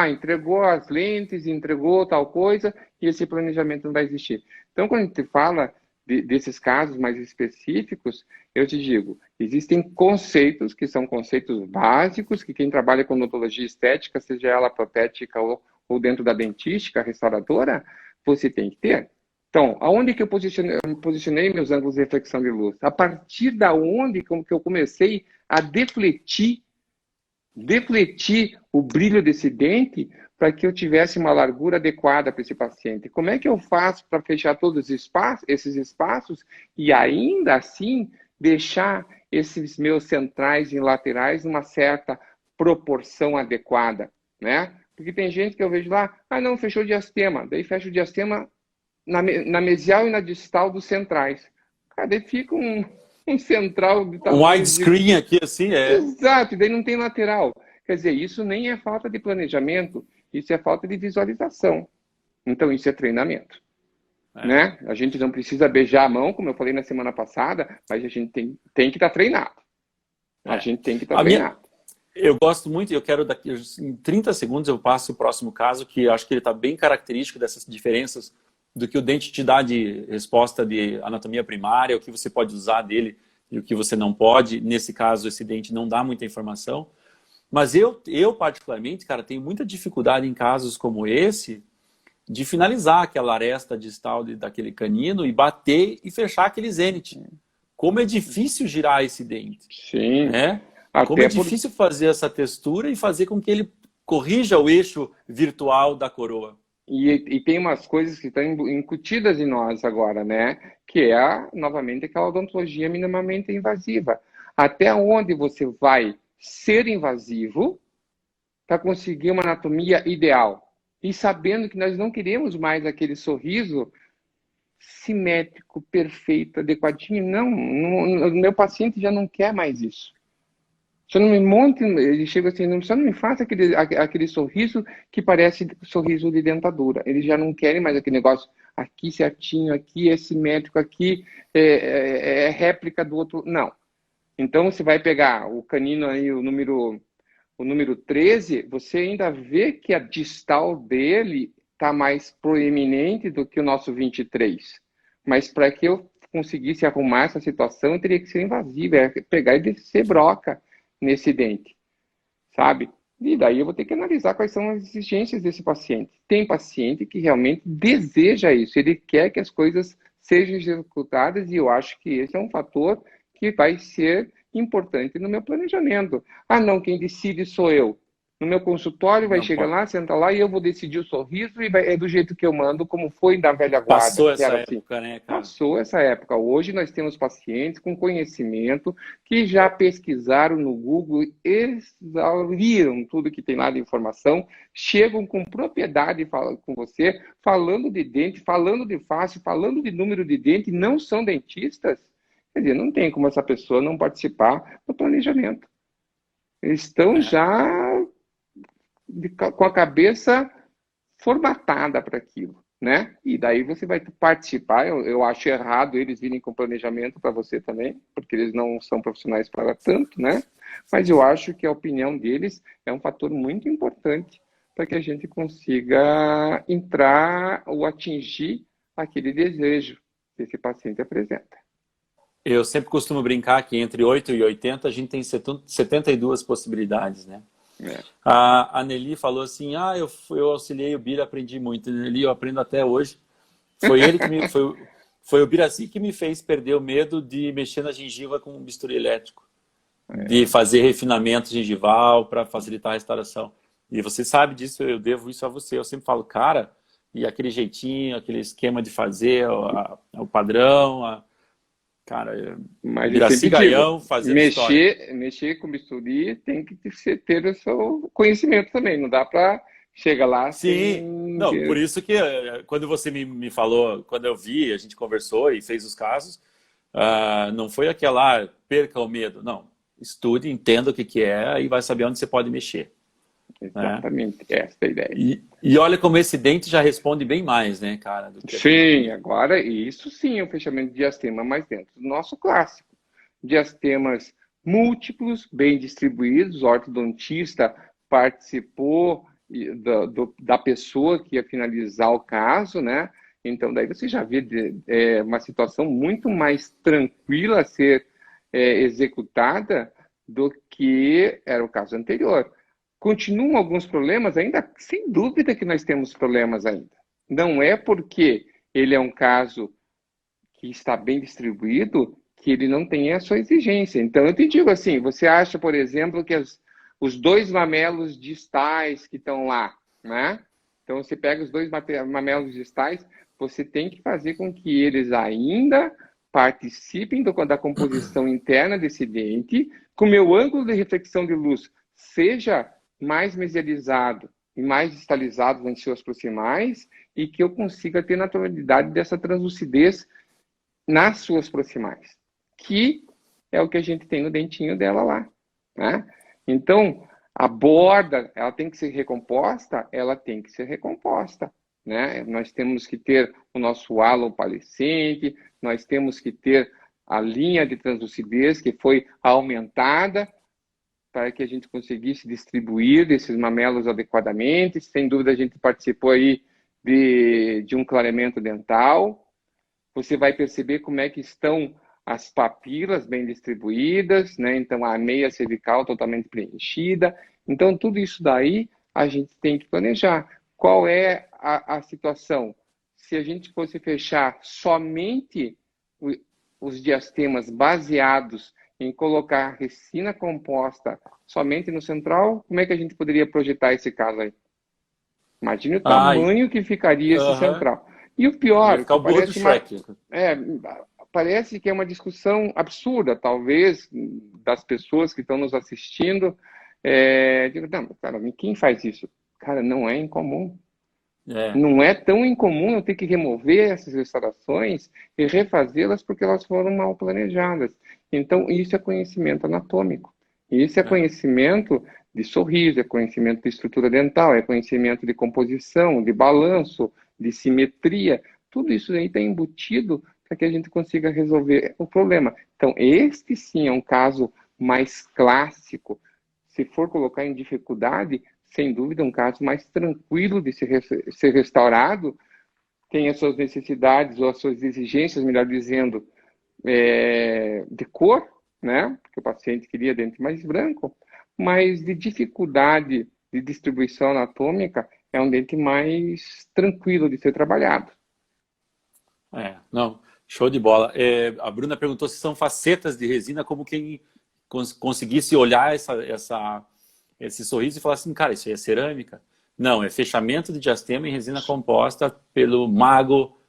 Entregou as lentes, entregou tal coisa e esse planejamento não vai existir. Então, quando a gente fala desses casos mais específicos, eu te digo, existem conceitos que são conceitos básicos que quem trabalha com odontologia estética, seja ela protética ou dentro da dentística, restauradora, você tem que ter. Então, aonde que eu posicionei meus ângulos de reflexão de luz? A partir da onde que eu comecei a defletir o brilho desse dente para que eu tivesse uma largura adequada para esse paciente. Como é que eu faço para fechar todos esses espaços e ainda assim deixar esses meus centrais e laterais numa certa proporção adequada, né? Porque tem gente que eu vejo lá, não, fechou o diastema, daí fecha o diastema na mesial e na distal dos centrais. Daí fica um central de tamanho... Um widescreen aqui, assim, Exato, e daí não tem lateral. Quer dizer, isso nem é falta de planejamento, isso é falta de visualização. Então, isso é treinamento. Né? A gente não precisa beijar a mão, como eu falei na semana passada, mas a gente tem que estar treinado. A gente tem que estar treinado. Eu gosto muito, e eu quero em 30 segundos eu passo o próximo caso, que eu acho que ele está bem característico dessas diferenças do que o dente te dá de resposta de anatomia primária, o que você pode usar dele e o que você não pode. Nesse caso, esse dente não dá muita informação. Mas eu particularmente, cara, tenho muita dificuldade em casos como esse de finalizar aquela aresta distal daquele canino e bater e fechar aquele zênite. Como é difícil girar esse dente. Sim. Né? Como é difícil fazer essa textura e fazer com que ele corrija o eixo virtual da coroa. E tem umas coisas que estão incutidas em nós agora, né? Que é, novamente, aquela odontologia minimamente invasiva. Até onde você vai ser invasivo para conseguir uma anatomia ideal? E sabendo que nós não queremos mais aquele sorriso simétrico, perfeito, adequadinho. Não, meu paciente já não quer mais isso. Só não me monte, ele chega assim, só não me faça aquele sorriso que parece sorriso de dentadura. Eles já não querem mais aquele negócio aqui certinho, aqui é simétrico, aqui é réplica do outro. Não. Então, você vai pegar o canino aí, o número 13, você ainda vê que a distal dele está mais proeminente do que o nosso 23. Mas para que eu conseguisse arrumar essa situação, eu teria que ser invasivo, pegar e descer broca nesse dente, sabe? E daí eu vou ter que analisar quais são as exigências desse paciente. Tem paciente que realmente deseja isso, ele quer que as coisas sejam executadas e eu acho que esse é um fator que vai ser importante no meu planejamento. Não, quem decide sou eu. No meu consultório, vai Não chegar pode. lá, senta lá e eu vou decidir o sorriso e é do jeito que eu mando, como foi da velha guarda, Passou que essa era assim. época, né, cara? Passou essa época. Hoje nós temos pacientes com conhecimento que já pesquisaram no Google, exauriram tudo que tem lá de informação, chegam com propriedade com você, falando de dente, falando de face, falando de número de dente, não são dentistas. Quer dizer, não tem como essa pessoa não participar do planejamento. Eles estão É. já com a cabeça formatada para aquilo, né? E daí você vai participar. Eu acho errado eles virem com planejamento para você também, porque eles não são profissionais para tanto, né? Mas eu acho que a opinião deles é um fator muito importante para que a gente consiga entrar ou atingir aquele desejo que esse paciente apresenta. Eu sempre costumo brincar que entre 8 e 80 a gente tem 72 possibilidades, né? É. A Nelly falou assim, eu auxiliei o Bira, aprendi muito. Nelly, eu aprendo até hoje. Foi ele que me... Foi o Biraci que me fez perder o medo de mexer na gengiva com um bisturi elétrico. De fazer refinamento gengival para facilitar a restauração. E você sabe disso, eu devo isso a você. Eu sempre falo, cara, e aquele jeitinho, aquele esquema de fazer, o padrão, cara, Mas eu Biraci sempre digo, Gaião fazendo história. mexer com bisturi tem que ter o seu conhecimento também. Não dá para chegar lá Sim, sem. não, por isso que quando você me falou, quando eu vi, a gente conversou e fez os casos, não foi aquela perca o medo, não. Estude, entenda o que que é e vai saber onde você pode mexer, né? Exatamente, essa é a ideia. E olha como esse dente já responde bem mais, né, cara, do que aquele Sim, primeiro. agora isso sim é um fechamento de diastema mais dentro do nosso clássico. Diastemas múltiplos, bem distribuídos, o ortodontista participou da pessoa que ia finalizar o caso, né? Então, daí você já vê uma situação muito mais tranquila a ser executada do que era o caso anterior. Continuam alguns problemas ainda? Sem dúvida que nós temos problemas ainda. Não é porque ele é um caso que está bem distribuído que ele não tem a sua exigência. Então, eu te digo assim, você acha, por exemplo, que os dois mamelos distais que estão lá, né? Então, você pega os dois mamelos distais, você tem que fazer com que eles ainda participem da composição interna desse dente, que o meu ângulo de reflexão de luz seja mais mesializado e mais distalizado em seus proximais e que eu consiga ter naturalidade dessa translucidez nas suas proximais, que é o que a gente tem no dentinho dela lá, né? Então, a borda, ela tem que ser recomposta, ela tem que ser recomposta, né? Nós temos que ter o nosso halo opalescente, nós temos que ter a linha de translucidez que foi aumentada para que a gente conseguisse distribuir desses mamelos adequadamente. Sem dúvida, a gente participou aí de um clareamento dental. Você vai perceber como é que estão as papilas bem distribuídas, né? Então, a meia cervical totalmente preenchida. Então, tudo isso daí a gente tem que planejar. Qual é a situação? Se a gente fosse fechar somente os diastemas baseados em colocar resina composta somente no central, como é que a gente poderia projetar esse caso aí? Imagine o Ai, tamanho que ficaria esse aham. central. E o Ia pior, ficar que o burro do Shrek. é, parece que é uma discussão absurda, talvez, das pessoas que estão nos assistindo. Digo, não, cara, quem faz isso? Cara, não é incomum. É, Não é tão incomum eu ter que remover essas restaurações e refazê-las porque elas foram mal planejadas. Então, isso é conhecimento anatômico. Isso é é. conhecimento de sorriso, é conhecimento de estrutura dental, é conhecimento de composição, de balanço, de simetria. Tudo isso aí está embutido para que a gente consiga resolver o problema. Então, este sim é um caso mais clássico. Se for colocar em dificuldade, sem dúvida, um caso mais tranquilo de ser restaurado, tem as suas necessidades ou as suas exigências, melhor dizendo, de cor, né? Porque o paciente queria dente mais branco, mas de dificuldade de distribuição anatômica, é um dente mais tranquilo de ser trabalhado. Não, show de bola. A Bruna perguntou se são facetas de resina, como quem conseguisse olhar esse sorriso e falar assim, cara, isso aí é cerâmica? Não, é fechamento de diastema em resina composta pelo mago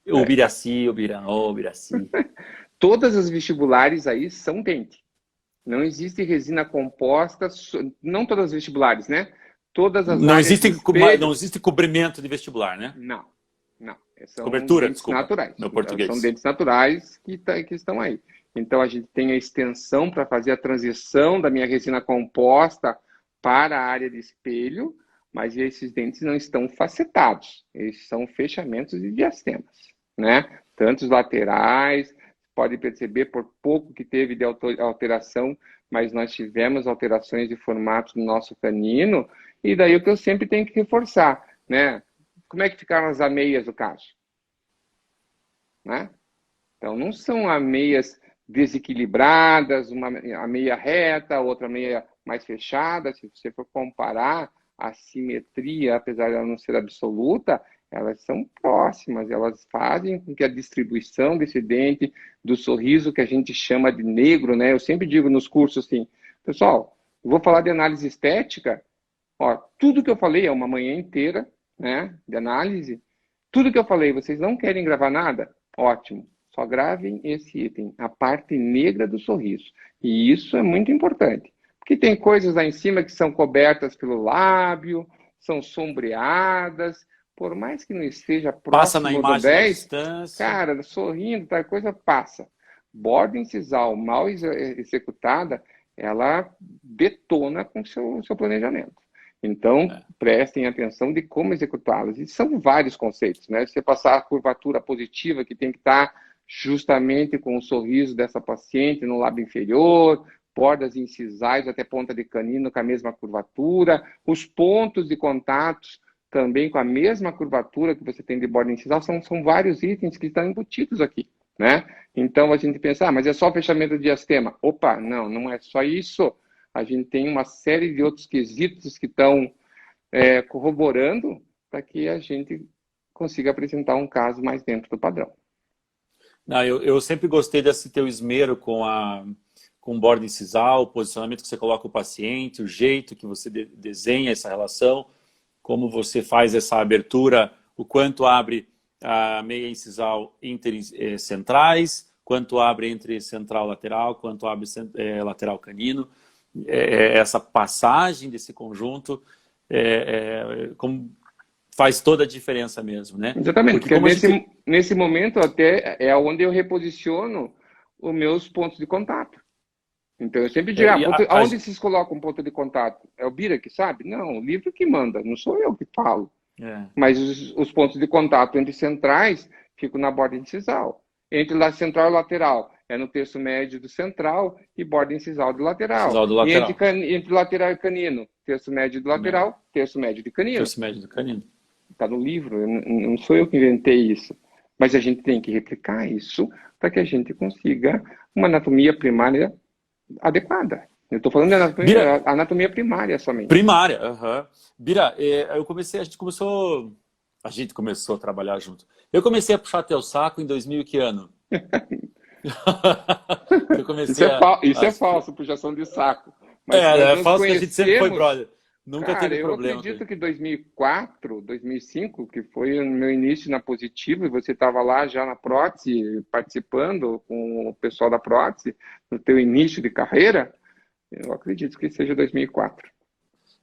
Ubiraci. Todas as vestibulares aí são dente. Não existe resina composta, não todas as vestibulares, né? Todas as Não áreas de existe, espelho. não existe cobrimento de vestibular, né? Não, não. São Cobertura, dentes desculpa, naturais. meu Então, são português. dentes naturais que estão aí. Então, a gente tem a extensão para fazer a transição da minha resina composta para a área de espelho, mas esses dentes não estão facetados. Eles são fechamentos de diastemas, né? Tanto os laterais, pode perceber por pouco que teve de alteração, mas nós tivemos alterações de formato no nosso canino, e daí o que eu sempre tenho que reforçar, né? Como é que ficaram as ameias do caso? Né? Então, não são ameias desequilibradas, uma ameia reta, outra meia mais fechada. Se você for comparar a simetria, apesar de ela não ser absoluta, elas são próximas, elas fazem com que a distribuição desse dente, do sorriso que a gente chama de negro, né? Eu sempre digo nos cursos assim, pessoal, eu vou falar de análise estética, ó, tudo que eu falei é uma manhã inteira, né, de análise. Tudo que eu falei, vocês não querem gravar nada? Ótimo. Só gravem esse item, a parte negra do sorriso. E isso é muito importante. Porque tem coisas lá em cima que são cobertas pelo lábio, são sombreadas. Por mais que não esteja Passa na próximo do imagem da 10, distância. cara, sorrindo, tal coisa passa. Borda incisal mal executada, ela detona com o seu planejamento. Então, prestem atenção de como executá-las. E são vários conceitos, né? Você passar a curvatura positiva, que tem que estar justamente com o sorriso dessa paciente no lábio inferior, bordas incisais até ponta de canino com a mesma curvatura, os pontos de contatos também com a mesma curvatura que você tem de borda incisal, são vários itens que estão embutidos aqui, né? Então, a gente pensa, mas é só o fechamento de diastema. Opa, não é só isso. A gente tem uma série de outros quesitos que estão corroborando para que a gente consiga apresentar um caso mais dentro do padrão. Não, eu sempre gostei desse teu esmero com borda incisal, o posicionamento que você coloca o paciente, o jeito que você desenha essa relação, como você faz essa abertura, o quanto abre a meia incisal intercentrais, quanto abre entre central e lateral, quanto abre lateral canino. Essa passagem desse conjunto como faz toda a diferença mesmo, né? Exatamente, porque nesse momento até é onde eu reposiciono os meus pontos de contato. Então eu sempre digo, aonde vocês colocam um ponto de contato? É o Bira que sabe? Não, o livro que manda, não sou eu que falo. Mas os pontos de contato entre centrais ficam na borda incisal. Entre central e lateral é no terço médio do central e borda incisal do lateral. E entre lateral e canino, terço médio do lateral, terço médio de canino. Terço médio do canino. Está no livro, não sou eu que inventei isso. Mas a gente tem que replicar isso para que a gente consiga uma anatomia primária adequada. Eu estou falando de anatomia primária somente. Primária, Bira, a gente começou a trabalhar junto. Eu comecei a puxar teu saco em 2000 e que ano? Eu comecei isso é falso, puxação de saco. Mas é falso que a gente sempre foi brother. Nunca teve problema. Eu acredito que 2004, 2005, que foi o meu início na Positivo, e você estava lá já na prótese, participando com o pessoal da prótese, no teu início de carreira, eu acredito que seja 2004.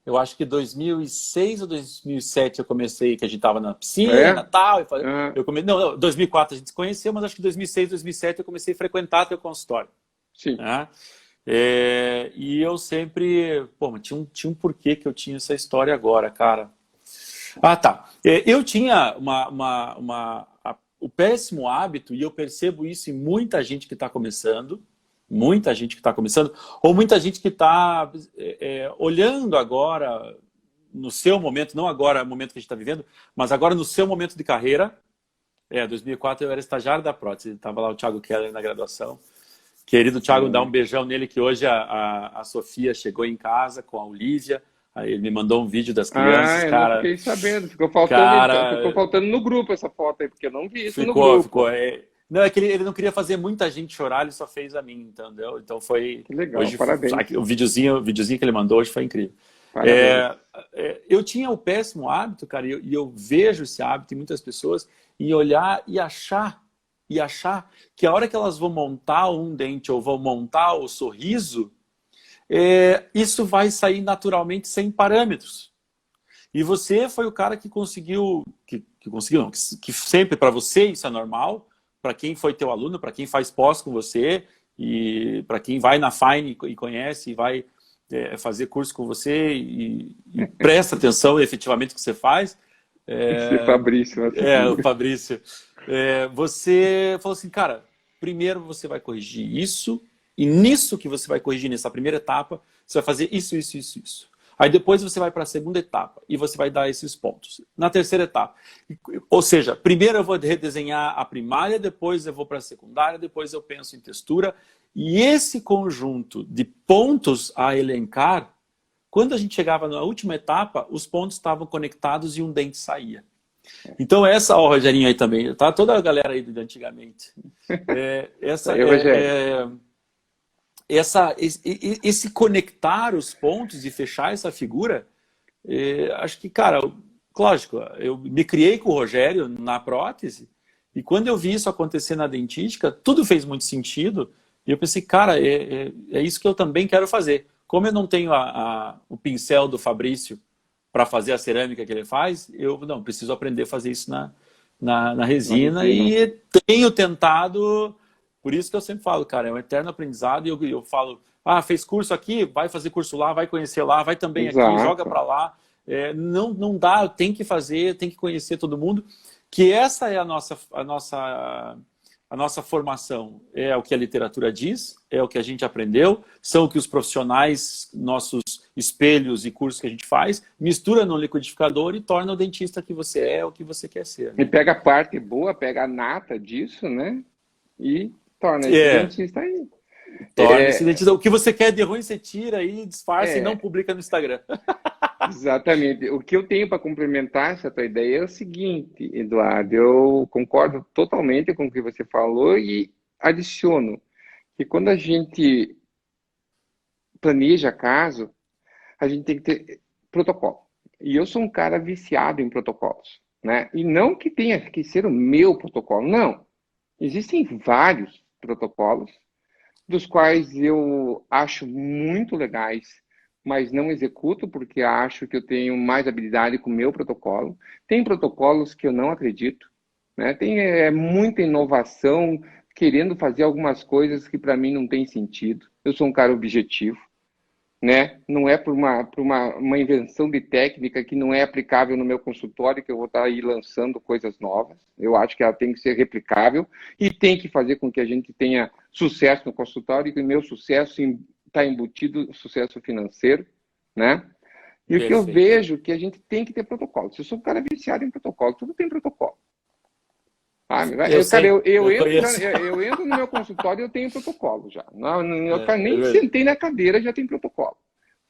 Eu acho que 2006 ou 2007 eu comecei, que a gente estava na piscina e tal. Não, 2004 a gente se conheceu, mas acho que 2006, 2007 eu comecei a frequentar teu consultório. Sim. Né? E eu sempre... Pô, mas tinha um porquê que eu tinha essa história agora, cara. Tá. Eu tinha o péssimo hábito, e eu percebo isso em muita gente que está começando, ou muita gente que está olhando agora, no seu momento, não agora, o momento que a gente está vivendo, mas agora no seu momento de carreira. 2004 eu era estagiário da prótese, estava lá o Thiago Keller na graduação. Querido Thiago, dá um beijão nele, que hoje a Sofia chegou em casa com a Olivia, aí ele me mandou um vídeo das crianças, eu cara. Não fiquei sabendo, ficou faltando no grupo essa foto aí, porque eu não vi isso no grupo. Não, é que ele não queria fazer muita gente chorar, ele só fez a mim, entendeu? Então foi... Que legal, Hoje, parabéns. o videozinho que ele mandou hoje foi incrível. Parabéns. Eu tinha o péssimo hábito, cara, e eu vejo esse hábito em muitas pessoas, em olhar e achar que a hora que elas vão montar um dente ou vão montar o sorriso, isso vai sair naturalmente sem parâmetros. E você foi o cara que conseguiu, não, que sempre para você isso é normal, para quem foi teu aluno, para quem faz pós com você, e para quem vai na Fine e conhece, e vai fazer curso com você e presta atenção efetivamente no que você faz. Esse Fabrício, essa O figura. Fabrício. Você falou assim, cara, primeiro você vai corrigir isso, e nisso que você vai corrigir nessa primeira etapa, você vai fazer isso, isso, isso, isso. Aí depois você vai para a segunda etapa e você vai dar esses pontos. Na terceira etapa. Ou seja, primeiro eu vou redesenhar a primária, depois eu vou para a secundária, depois eu penso em textura. E esse conjunto de pontos a elencar, quando a gente chegava na última etapa, os pontos estavam conectados e um dente saía. Então essa, ó, Rogerinho aí também, tá? Toda a galera aí de antigamente. Aí, Rogério. Esse conectar os pontos e fechar essa figura, acho que, cara, lógico, eu me criei com o Rogério na prótese, e quando eu vi isso acontecer na dentística, tudo fez muito sentido, e eu pensei, cara, é isso que eu também quero fazer. Como eu não tenho o pincel do Fabrício para fazer a cerâmica que ele faz, eu não preciso aprender a fazer isso na resina, e tenho tentado. Por isso que eu sempre falo, cara, é um eterno aprendizado, e eu falo, fez curso aqui, vai fazer curso lá, vai conhecer lá, vai também Exato. aqui, joga para lá. Não dá, tem que fazer, tem que conhecer todo mundo, que essa é a nossa formação. É o que a literatura diz, é o que a gente aprendeu, são o que os profissionais, nossos espelhos e cursos que a gente faz, mistura no liquidificador e torna o dentista que você é, o que você quer ser. E pega a parte boa, pega a nata disso, né? E torna esse dentista aí. Torna esse dentista. O que você quer de ruim, você tira e disfarça e não publica no Instagram. Exatamente. O que eu tenho para complementar essa tua ideia é o seguinte, Eduardo, eu concordo totalmente com o que você falou e adiciono que quando a gente planeja caso, a gente tem que ter protocolo. E eu sou um cara viciado em protocolos, né? E não que tenha que ser o meu protocolo, não. Existem vários protocolos, dos quais eu acho muito legais, mas não executo porque acho que eu tenho mais habilidade com o meu protocolo. Tem protocolos que eu não acredito, né? Tem muita inovação querendo fazer algumas coisas que para mim não tem sentido. Eu sou um cara objetivo, né? Não é por uma invenção de técnica que não é aplicável no meu consultório que eu vou estar aí lançando coisas novas. Eu acho que ela tem que ser replicável e tem que fazer com que a gente tenha sucesso no consultório e que o meu sucesso está embutido sucesso financeiro, né? E Perfeito. O que eu vejo é que a gente tem que ter protocolo. Se eu sou um cara viciado em protocolo, tudo tem protocolo. Eu entro no meu consultório e eu tenho protocolo já. Nem sentei na cadeira, já tem protocolo,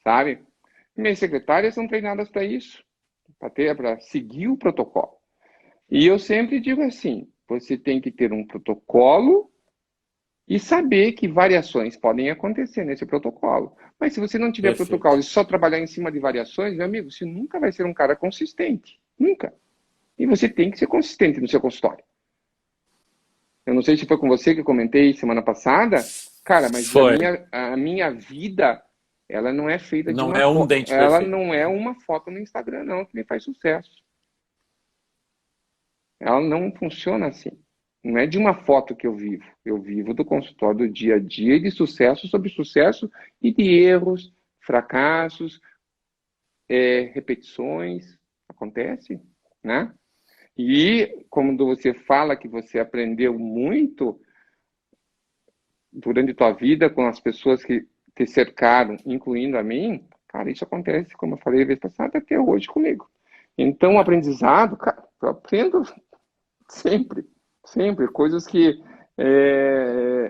sabe? Minhas secretárias são treinadas para isso, para seguir o protocolo. E eu sempre digo assim, você tem que ter um protocolo e saber que variações podem acontecer nesse protocolo. Mas se você não tiver protocolo e só trabalhar em cima de variações, meu amigo, você nunca vai ser um cara consistente. Nunca. E você tem que ser consistente no seu consultório. Eu não sei se foi com você que eu comentei semana passada, cara, mas a minha vida, ela não é feita de uma foto. Ela não é uma foto no Instagram, não, que me faz sucesso. Ela não funciona assim. Não é de uma foto que eu vivo. Eu vivo do consultório do dia a dia, de sucesso sobre sucesso e de erros, fracassos, repetições. Acontece, né? E como você fala que você aprendeu muito durante a tua vida com as pessoas que te cercaram, incluindo a mim, cara, isso acontece, como eu falei a vez passada, até hoje comigo. Então, o aprendizado, cara, eu aprendo sempre, coisas que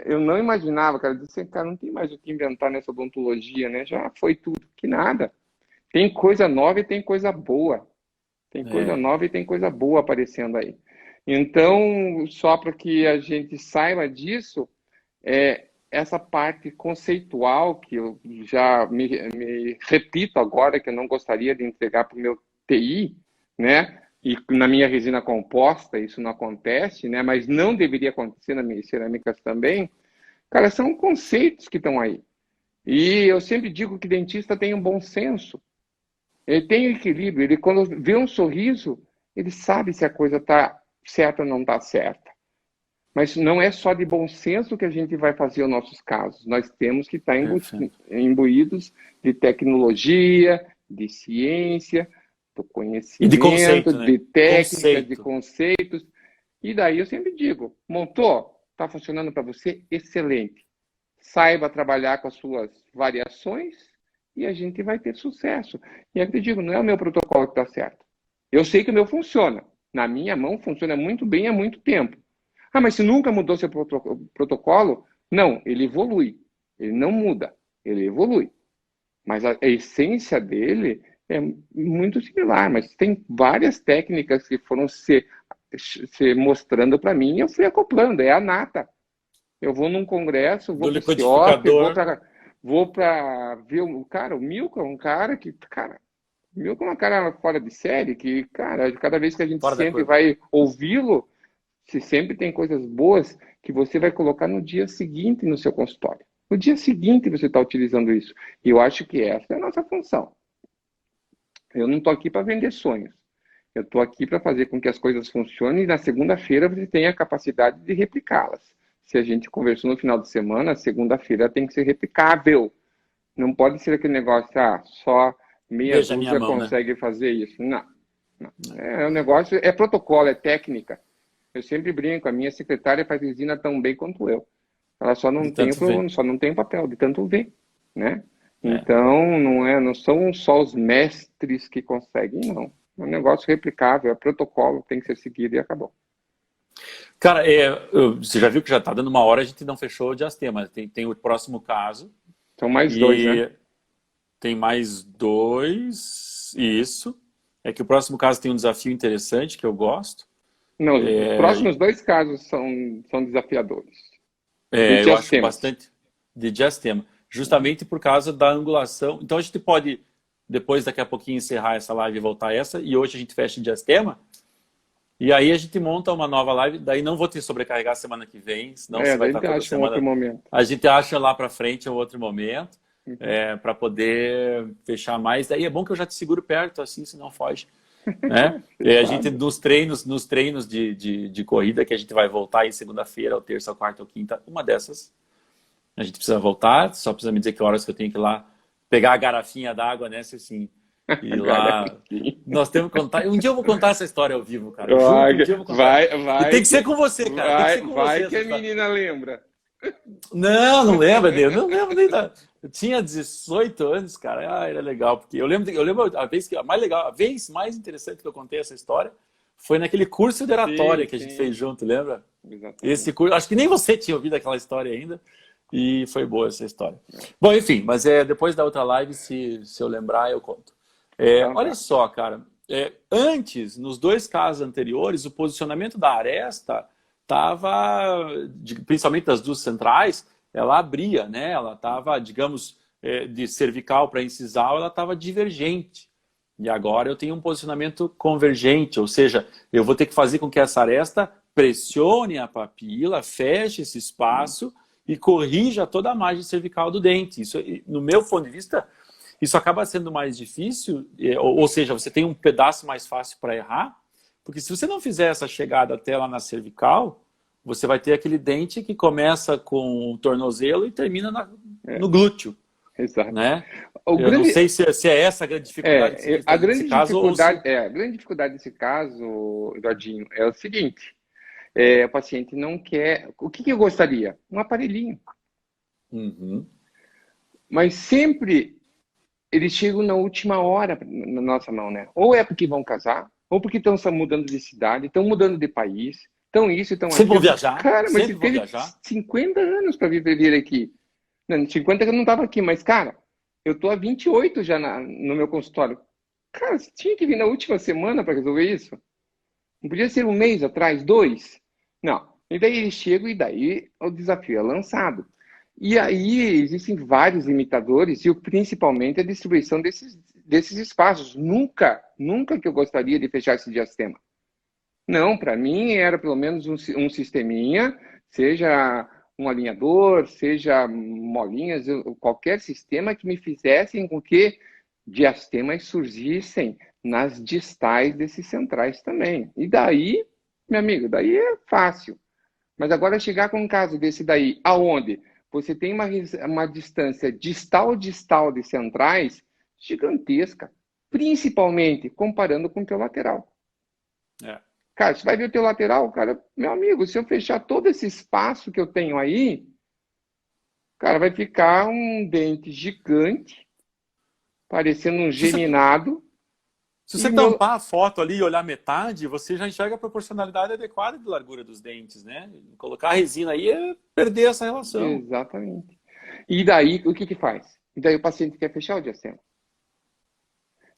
eu não imaginava, cara. Eu disse, cara, não tem mais o que inventar nessa odontologia, né? Já foi tudo, que nada. Tem coisa nova e tem coisa boa. Tem coisa nova e tem coisa boa aparecendo aí. Então, só para que a gente saiba disso, essa parte conceitual que eu já me repito agora, que eu não gostaria de entregar para o meu TI, né? E na minha resina composta isso não acontece, né? Mas não deveria acontecer nas minhas cerâmicas também. Cara, são conceitos que estão aí. E eu sempre digo que dentista tem um bom senso. Ele tem um equilíbrio. Ele, quando vê um sorriso, ele sabe se a coisa está certa ou não está certa. Mas não é só de bom senso que a gente vai fazer os nossos casos. Nós temos que estar imbuídos de tecnologia, de ciência, do E de conhecimento, conceito, né? de técnica, de conceitos. E daí eu sempre digo, montou, está funcionando para você? Excelente. Saiba trabalhar com as suas variações e a gente vai ter sucesso. E é que eu digo, não é o meu protocolo que está certo. Eu sei que o meu funciona. Na minha mão funciona muito bem há muito tempo. Ah, mas se nunca mudou seu protocolo? Não, ele evolui. Ele não muda, ele evolui. Mas a essência dele é muito similar, mas tem várias técnicas que foram se mostrando para mim e eu fui acoplando, é a nata. Eu vou num congresso, vou para o CIOP, vou para ver o cara, o Milton é um cara que, cara, o Milton é um cara fora de série, que, cara, cada vez que a gente sente e vai ouvi-lo, se sempre tem coisas boas que você vai colocar no dia seguinte no seu consultório. No dia seguinte você está utilizando isso. E eu acho que essa é a nossa função. Eu não estou aqui para vender sonhos. Eu estou aqui para fazer com que as coisas funcionem e na segunda-feira você tenha a capacidade de replicá-las. Se a gente conversou no final de semana, segunda-feira tem que ser replicável. Não pode ser aquele negócio, só meia dúzia consegue fazer isso. Não. É um negócio, é protocolo, é técnica. Eu sempre brinco, a minha secretária faz resina tão bem quanto eu. Ela só não tem papel, de tanto ver, né? Então, não são só os mestres que conseguem, não. É um negócio replicável, é protocolo, tem que ser seguido e acabou. Cara, você já viu que já está dando uma hora, a gente não fechou o diastema. Tem o próximo caso. São mais dois, né? Tem mais dois, isso. É que o próximo caso tem um desafio interessante que eu gosto. Não, os próximos dois casos são desafiadores. Eu acho bastante de diastema. Justamente por causa da angulação. Então a gente pode, depois daqui a pouquinho, encerrar essa live e voltar a essa. E hoje a gente fecha em diastema. E aí a gente monta uma nova live. Daí não vou te sobrecarregar semana que vem. Senão você vai estar toda semana. Um outro momento. A gente acha lá para frente um outro momento. Para poder fechar mais. Daí é bom que eu já te seguro perto, assim, senão foge. Né? A gente nos treinos de corrida, que a gente vai voltar aí segunda-feira, ou terça, ou quarta, ou quinta, uma dessas. A gente precisa voltar, só precisa me dizer que horas que eu tenho que ir lá pegar a garrafinha d'água, né, assim. E lá. Nós temos que contar. Um dia eu vou contar essa história ao vivo, cara. Um dia eu vou contar. Vai. E tem que ser com você, cara. Vai que a menina lembra. Não lembra, Deus. Não lembro nem da. Eu tinha 18 anos, cara. Era legal, porque eu lembro a vez mais interessante que eu contei essa história foi naquele curso de oratória que a gente fez junto, lembra? Exatamente. Esse curso, acho que nem você tinha ouvido aquela história ainda, e foi boa essa história. Bom, enfim, mas depois da outra live, se eu lembrar, eu conto. Olha só, cara, antes, nos dois casos anteriores, o posicionamento da aresta estava, principalmente das duas centrais, ela abria, né? Ela estava, digamos, de cervical para incisal, ela estava divergente. E agora eu tenho um posicionamento convergente, ou seja, eu vou ter que fazer com que essa aresta pressione a papila, feche esse espaço e corrija toda a margem cervical do dente. Isso, no meu ponto de vista, isso acaba sendo mais difícil, ou seja, você tem um pedaço mais fácil para errar, porque se você não fizer essa chegada até lá na cervical, você vai ter aquele dente que começa com o tornozelo e termina no glúteo. Exato. Né? Não sei se é essa a grande dificuldade a grande dificuldade desse caso, Eduardinho, é o seguinte, o paciente não quer... O que eu gostaria? Um aparelhinho. Mas sempre eles chegam na última hora na nossa mão, né? Ou é porque vão casar, ou porque estão mudando de cidade, estão mudando de país, estão isso, estão aquilo. Sempre vão viajar. Cara, mas você teve 50 anos para vir aqui. Não, 50 que eu não estava aqui, mas, cara, eu tô há 28 já no meu consultório. Cara, você tinha que vir na última semana para resolver isso? Não podia ser um mês atrás, 2? Não. E daí eles chegam e daí o desafio é lançado. E aí existem vários limitadores e principalmente a distribuição desses espaços. Nunca que eu gostaria de fechar esse diastema. Não, para mim era pelo menos um sisteminha, seja um alinhador, seja molinhas, qualquer sistema que me fizessem com que diastemas surgissem nas distais desses centrais também. E daí, meu amigo, daí é fácil. Mas agora chegar com um caso desse daí, aonde você tem uma distância distal de centrais gigantesca, principalmente comparando com o teu lateral. É. Cara, você vai ver o teu lateral, cara, meu amigo, se eu fechar todo esse espaço que eu tenho aí, cara, vai ficar um dente gigante, parecendo um geminado. Se E você meu... tampar a foto ali e olhar metade, você já enxerga a proporcionalidade adequada de largura dos dentes, né? Colocar a resina aí é perder essa relação. Exatamente. E daí, o que que faz? E daí o paciente quer fechar o diastema.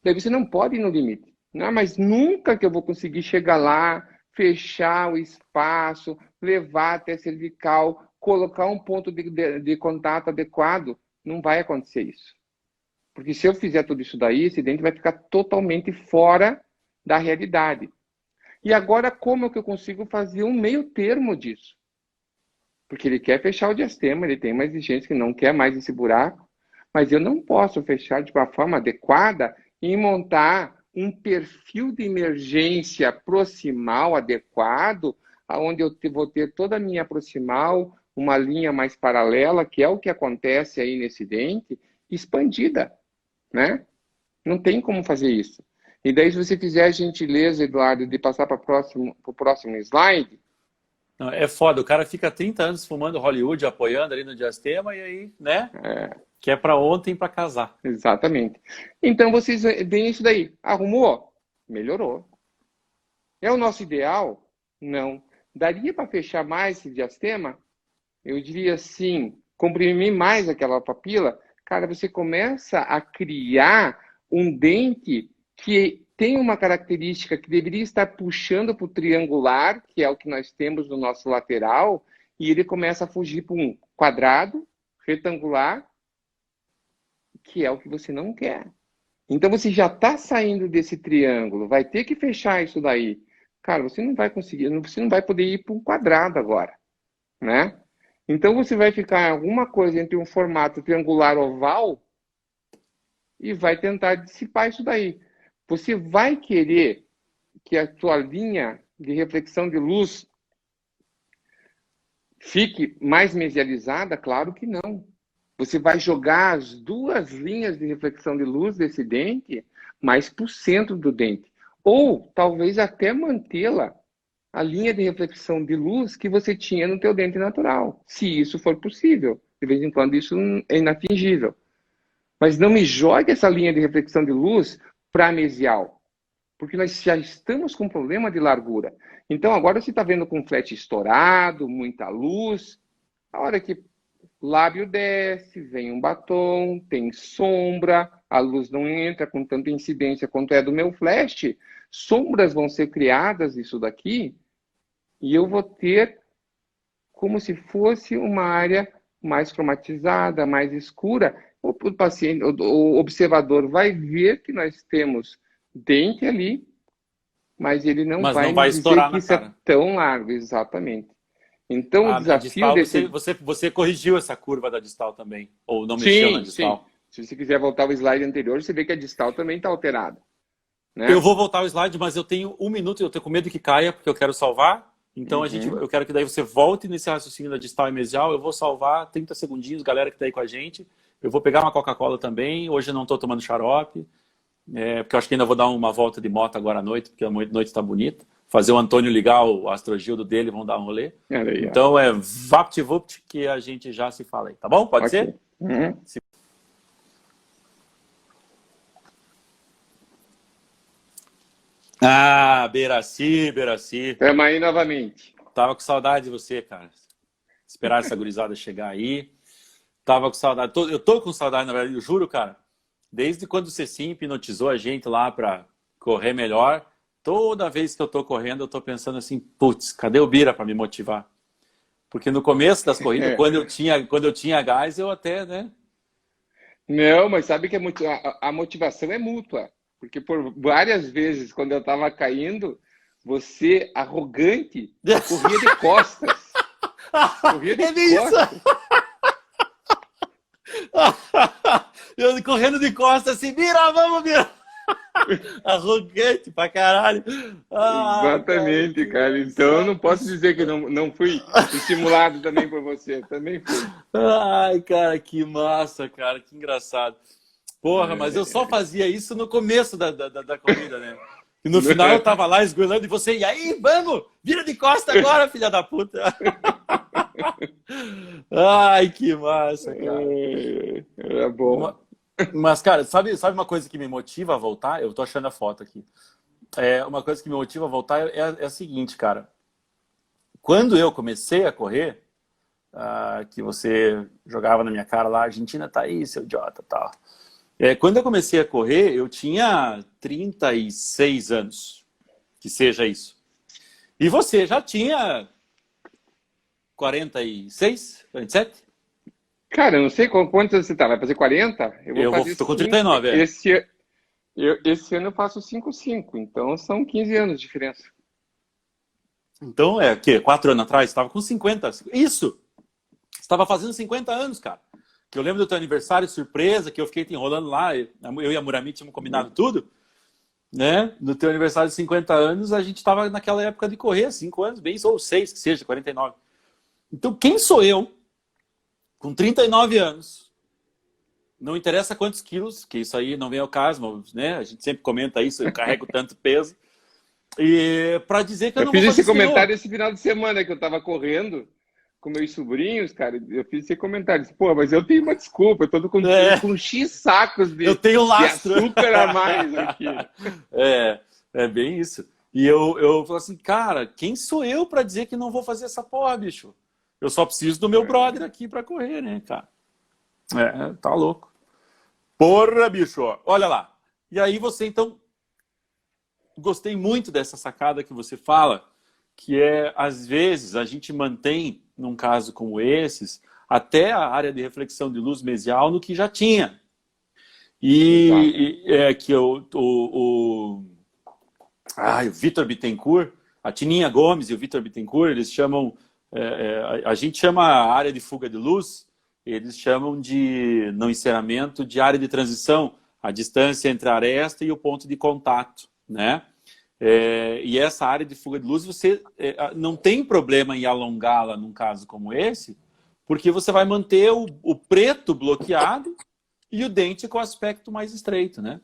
Daí você não pode ir no limite. Não, mas nunca que eu vou conseguir chegar lá, fechar o espaço, levar até a cervical, colocar um ponto de contato adequado. Não vai acontecer isso. Porque se eu fizer tudo isso daí, esse dente vai ficar totalmente fora da realidade. E agora, como é que eu consigo fazer um meio termo disso? Porque ele quer fechar o diastema, ele tem uma exigência que não quer mais esse buraco, mas eu não posso fechar de uma forma adequada e montar um perfil de emergência proximal adequado, onde eu vou ter toda a minha proximal, uma linha mais paralela, que é o que acontece aí nesse dente, expandida, né? Não tem como fazer isso. E daí, se você fizer a gentileza, Eduardo, de passar para o próximo slide. Não, é foda, o cara fica 30 anos fumando Hollywood, apoiando ali no diastema e aí, né? Que é para ontem para casar. Exatamente. Então, vocês veem isso daí. Arrumou? Melhorou. É o nosso ideal? Não. Daria para fechar mais esse diastema? Eu diria sim. Comprimir mais aquela papila? Cara, você começa a criar um dente que tem uma característica que deveria estar puxando para o triangular, que é o que nós temos no nosso lateral, e ele começa a fugir para um quadrado, retangular, que é o que você não quer. Então você já está saindo desse triângulo, vai ter que fechar isso daí. Cara, você não vai conseguir, você não vai poder ir para um quadrado agora, né? Então você vai ficar em alguma coisa entre um formato triangular oval e vai tentar dissipar isso daí. Você vai querer que a tua linha de reflexão de luz fique mais mesializada? Claro que não. Você vai jogar as duas linhas de reflexão de luz desse dente mais para o centro do dente. Ou talvez até mantê-la, a linha de reflexão de luz que você tinha no teu dente natural, se isso for possível. De vez em quando isso é inatingível. Mas não me jogue essa linha de reflexão de luz para a mesial, porque nós já estamos com problema de largura. Então agora você está vendo com flat estourado, muita luz. A hora que o lábio desce, vem um batom, tem sombra, a luz não entra com tanta incidência quanto é do meu flash, sombras vão ser criadas isso daqui, e eu vou ter como se fosse uma área mais cromatizada, mais escura. O paciente, o observador vai ver que nós temos dente ali, mas ele não Mas vai não me vai dizer estourar que na isso é cara. tão largo, exatamente. Então, o A desafio distal, desse... você corrigiu essa curva da distal também? Ou não mexeu na Sim, sim. distal? Se você quiser voltar ao slide anterior, você vê que a distal também está alterada, Eu né? vou voltar ao slide, mas eu tenho um minuto e eu tô com medo que caia, porque eu quero salvar. Então Uhum. eu quero que daí você volte nesse raciocínio da distal e mesial. Eu vou salvar 30 segundinhos, galera que tá aí com a gente. Eu vou pegar uma Coca-Cola também. Hoje eu não tô tomando xarope, porque eu acho que ainda vou dar uma volta de moto agora à noite, porque a noite está bonita. Fazer o Antônio ligar o Astrogildo dele, vão dar um rolê. Olha aí, ó. Então é VaptVupt que a gente já se fala aí, tá bom? Pode Ok. ser? Uhum. Ah, Beraci, Beraci. Estamos aí novamente. Tava com saudade de você, cara. Esperar essa gurizada chegar aí. Tava com saudade. Eu tô com saudade, na verdade, eu juro, cara. Desde quando o Cecim hipnotizou a gente lá pra correr melhor, Toda vez que eu tô correndo, eu tô pensando assim, putz, cadê o Bira para me motivar? Porque no começo das corridas, quando eu tinha gás, eu até, né? Não, mas sabe que a motivação é mútua. Porque por várias vezes, quando eu estava caindo, você, arrogante, corria de costas. Corria de É bem isso! costas. Eu correndo de costas assim, Bira, vamos, Bira! Arrogante pra caralho. Ai, cara, Exatamente, que cara. Então eu engraçado. não posso dizer que não fui estimulado também por você. Também fui. Ai, cara, que massa, cara, que engraçado. Porra, mas eu só fazia isso no começo da corrida, né? E no final eu tava lá esgoelando e você, e aí, vamos, vira de costa agora, filha da puta. Ai, que massa, cara. Era bom. Mas, cara, sabe uma coisa que me motiva a voltar? Eu tô achando a foto aqui. Uma coisa que me motiva a voltar é a seguinte, cara. Quando eu comecei a correr, que você jogava na minha cara lá, Argentina tá aí, seu idiota, tal. Quando eu comecei a correr, eu tinha 36 anos, que seja isso. E você já tinha 46, 47? Cara, eu não sei quantos anos você tá. Vai fazer 40? Eu vou fazer Tô com 5. 39, Esse ano eu faço 5,5. Então são 15 anos de diferença. Então, o quê? 4 anos atrás? Estava com 50. Isso! Estava fazendo 50 anos, cara. Que eu lembro do teu aniversário, surpresa, que eu fiquei te enrolando lá. Eu e a Murami tínhamos combinado tudo. Né? No teu aniversário de 50 anos, a gente estava naquela época de correr, 5 anos, bem, ou 6, que seja, 49. Então, quem sou eu, com 39 anos, não interessa quantos quilos, que isso aí não vem ao caso, né? A gente sempre comenta isso, eu carrego tanto peso. E para dizer que eu Eu não fiz vou fazer esse isso de novo. comentário esse final de semana que eu tava correndo com meus sobrinhos, cara. Eu fiz esse comentário. Disse, pô, mas eu tenho uma desculpa. Eu tô com X sacos eu tenho lastro. de açúcar a mais aqui. É bem isso. E eu falo assim, cara, quem sou eu para dizer que não vou fazer essa porra, bicho? Eu só preciso do meu brother aqui para correr, né, cara? Tá louco. Porra, bicho. Olha lá. E aí você, então, gostei muito dessa sacada que você fala, que às vezes, a gente mantém, num caso como esses, até a área de reflexão de luz mesial no que já tinha. Que o Vitor Bittencourt, a Tininha Gomes e o Vitor Bittencourt, eles chamam, a gente chama a área de fuga de luz, eles chamam de, no encerramento, de área de transição, a distância entre a aresta e o ponto de contato, né? E essa área de fuga de luz, você não tem problema em alongá-la num caso como esse, porque você vai manter o preto bloqueado e o dente com o aspecto mais estreito, né?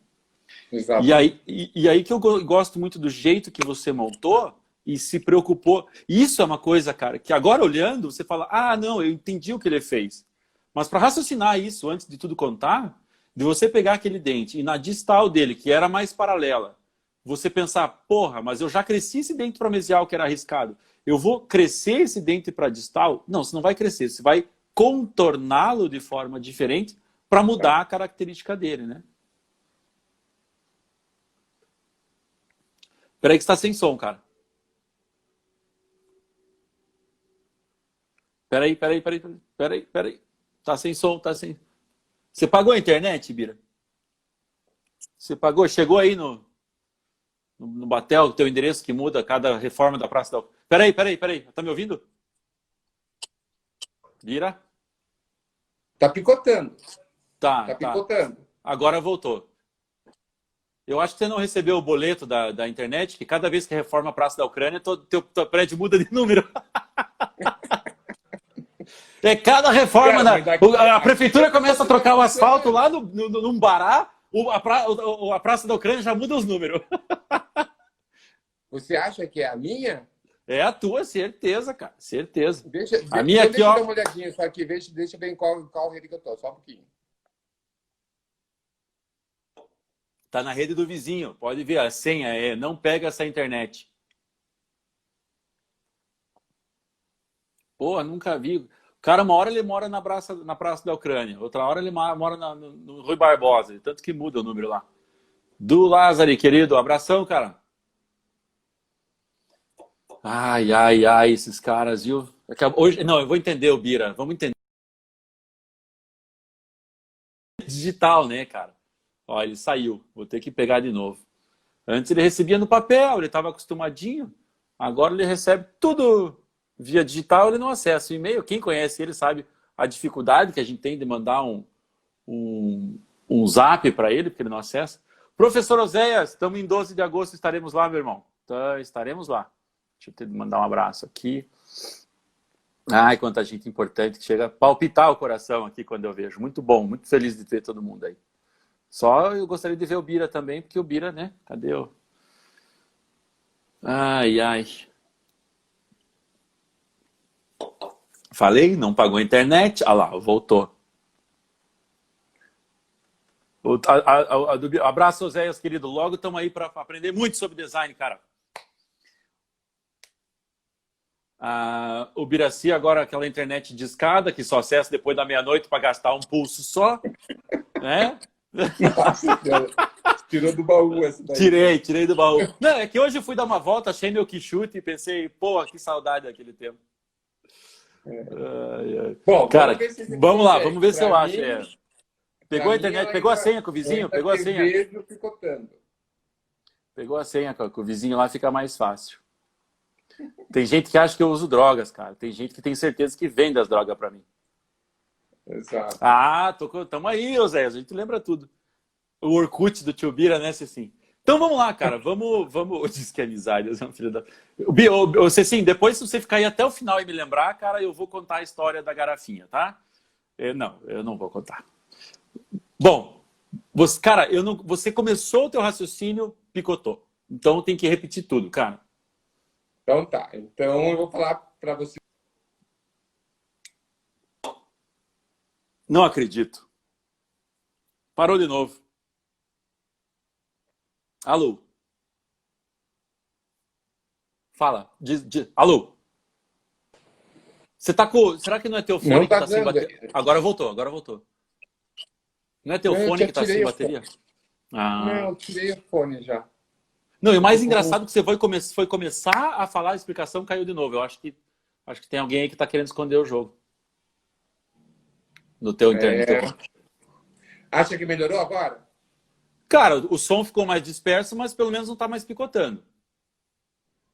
Exato. E aí que eu gosto muito do jeito que você montou e se preocupou. Isso é uma coisa, cara, que agora olhando, você fala, não, eu entendi o que ele fez. Mas para raciocinar isso, antes de tudo contar, de você pegar aquele dente e na distal dele, que era mais paralela, você pensar, porra, mas eu já cresci esse dente para mesial que era arriscado. Eu vou crescer esse dente para distal? Não, você não vai crescer. Você vai contorná-lo de forma diferente para mudar a característica dele, né? Peraí que está sem som, cara. Peraí. Tá sem som, tá sem... Você pagou a internet, Bira? Você pagou? Chegou aí no Batel, o teu endereço que muda cada reforma da Praça da... Peraí. Tá me ouvindo? Bira? Tá picotando. Tá picotando. Agora voltou. Eu acho que você não recebeu o boleto da internet, que cada vez que reforma a Praça da Ucrânia, teu prédio muda de número. Cada reforma, a prefeitura começa a trocar o asfalto lá num bará, a Praça da Ucrânia já muda os números. Você acha que é a minha? É a tua, certeza, cara. Certeza. A minha aqui, ó. Deixa eu dar uma olhadinha só aqui. Deixa eu ver em qual rede que eu tô. Só um pouquinho. Tá na rede do vizinho. Pode ver, a senha não pega essa internet. Porra, nunca vi. O cara, uma hora ele mora na Praça da Ucrânia, outra hora ele mora no Rui Barbosa, tanto que muda o número lá. Do Lázaro, querido, abração, cara. Ai, ai, ai, esses caras, viu? Hoje, não, eu vou entender o Bira. Vamos entender digital, né, cara? Ó, ele saiu. Vou ter que pegar de novo. Antes ele recebia no papel, ele estava acostumadinho. Agora ele recebe tudo via digital, ele não acessa o e-mail. Quem conhece ele sabe a dificuldade que a gente tem de mandar um zap para ele, porque ele não acessa. Professor Oséias, estamos em 12 de agosto, estaremos lá, meu irmão. Então, estaremos lá. Deixa eu te mandar um abraço aqui. Ai, quanta gente importante que chega a palpitar o coração aqui quando eu vejo. Muito bom, muito feliz de ver todo mundo aí. Só eu gostaria de ver o Bira também, porque o Bira, né? Cadê o... Ai, ai. Falei, não pagou a internet. Ah lá, voltou. Abraço, Oséias, querido. Logo estamos aí para aprender muito sobre design, cara. O Biraci agora aquela internet de escada que só acessa depois da meia-noite para gastar um pulso só, né? Nossa, tirou do baú essa daí. Tirei do baú. Não, é que hoje eu fui dar uma volta, achei meu quichute e pensei, pô, que saudade daquele tempo. Bom, cara, vamos lá, consegue. vamos ver se eu Pra acho. mim, Pegou a internet, pegou a senha com o vizinho, pegou a senha. Picotando. Pegou a senha com o vizinho lá, fica mais fácil. Tem gente que acha que eu uso drogas, cara. Tem gente que tem certeza que vende as drogas pra mim. Exato. Tamo aí, Oséias, a gente lembra tudo. O Orkut do tio Bira, né, Cecim? Então vamos lá, cara, vamos... Diz que é amizade, eu sou um filho da... Cecim, depois se você ficar aí até o final e me lembrar, cara, eu vou contar a história da garrafinha, tá? Não, eu não vou contar. Bom, cara, você começou o teu raciocínio, picotou. Então tem que repetir tudo, cara. Então tá. Então eu vou falar para você. Não acredito. Parou de novo. Alô? Fala. Alô? Você tá com... Será que não é teu fone Não que tá dando. sem bateria? Agora voltou. Não é teu fone que tá sem bateria? Não, eu tirei o fone já. Não, e o mais engraçado é que você foi começar a falar, a explicação caiu de novo. Eu acho que tem alguém aí que tá querendo esconder o jogo. No teu internet. Acha que melhorou agora? Cara, o som ficou mais disperso, mas pelo menos não tá mais picotando.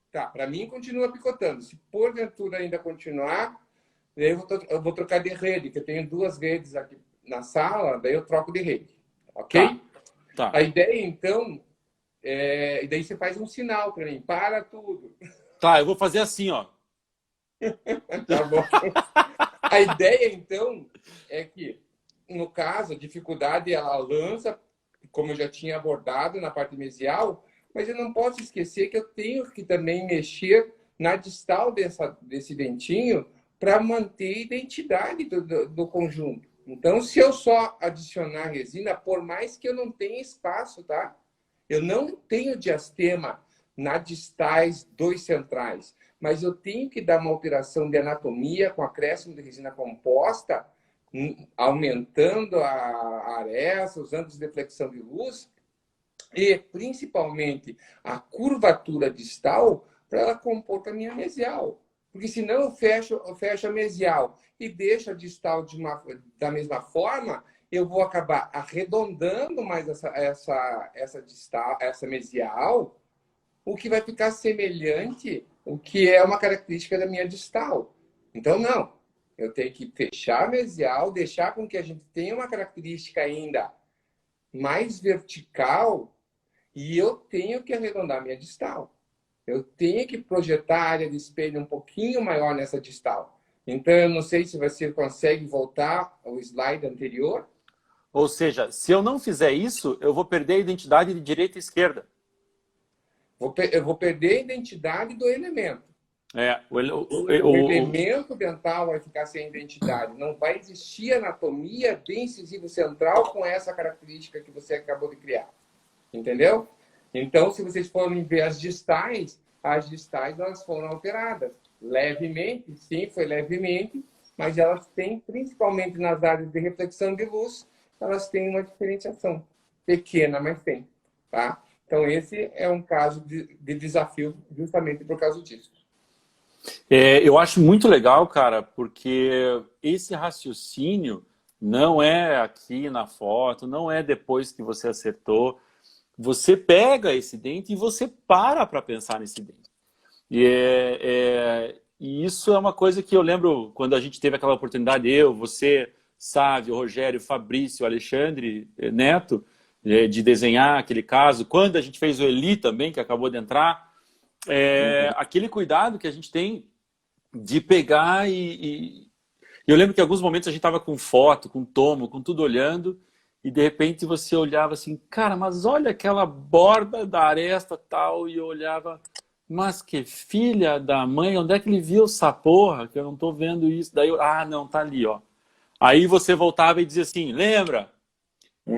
Tá, para mim continua picotando. Se porventura ainda continuar, eu vou trocar de rede, que eu tenho 2 redes aqui na sala, daí eu troco de rede. Ok? Tá. A ideia, então, e daí você faz um sinal para mim. Para tudo. Tá, eu vou fazer assim, ó. Tá bom. A ideia, então, é que, no caso, a dificuldade ela lança, como eu já tinha abordado na parte mesial, mas eu não posso esquecer que eu tenho que também mexer na distal desse dentinho para manter a identidade do conjunto. Então, se eu só adicionar resina, por mais que eu não tenha espaço, tá? Eu não tenho diastema na distais dos centrais, mas eu tenho que dar uma alteração de anatomia com acréscimo de resina composta, aumentando a aresta, usando deflexão de luz e, principalmente, a curvatura distal para ela compor a minha mesial. Porque senão eu fecho a mesial e deixo a distal da mesma forma, eu vou acabar arredondando mais essa distal, essa mesial, o que vai ficar semelhante o que é uma característica da minha distal. Então, não. Eu tenho que fechar a mesial, deixar com que a gente tenha uma característica ainda mais vertical e eu tenho que arredondar a minha distal. Eu tenho que projetar a área de espelho um pouquinho maior nessa distal. Então, eu não sei se você consegue voltar ao slide anterior. Ou seja, se eu não fizer isso, eu vou perder a identidade de direita e esquerda. Eu vou perder a identidade do elemento. O elemento dental vai ficar sem identidade. Não vai existir anatomia do incisivo central com essa característica que você acabou de criar. Entendeu? Então, se vocês forem ver as distais elas foram alteradas. Levemente, sim, foi levemente, mas elas têm, principalmente nas áreas de reflexão de luz, elas têm uma diferenciação. Pequena, mas tem. Tá? Então, esse é um caso de desafio justamente por causa disso. Eu acho muito legal, cara, porque esse raciocínio não é aqui na foto, não é depois que você acertou. Você pega esse dente e você para pensar nesse dente. E isso é uma coisa que eu lembro quando a gente teve aquela oportunidade, eu, você, Sávio, Rogério, Fabrício, Alexandre, Neto, de desenhar aquele caso. Quando a gente fez o Eli também, que acabou de entrar, Uhum. aquele cuidado que a gente tem de pegar eu lembro que em alguns momentos a gente estava com foto, com tomo, com tudo olhando, e de repente você olhava assim, cara, mas olha aquela borda da aresta tal, e eu olhava, mas que filha da mãe, onde é que ele viu essa porra? Que eu não tô vendo isso. Daí eu, não, tá ali, ó. Aí você voltava e dizia assim, lembra?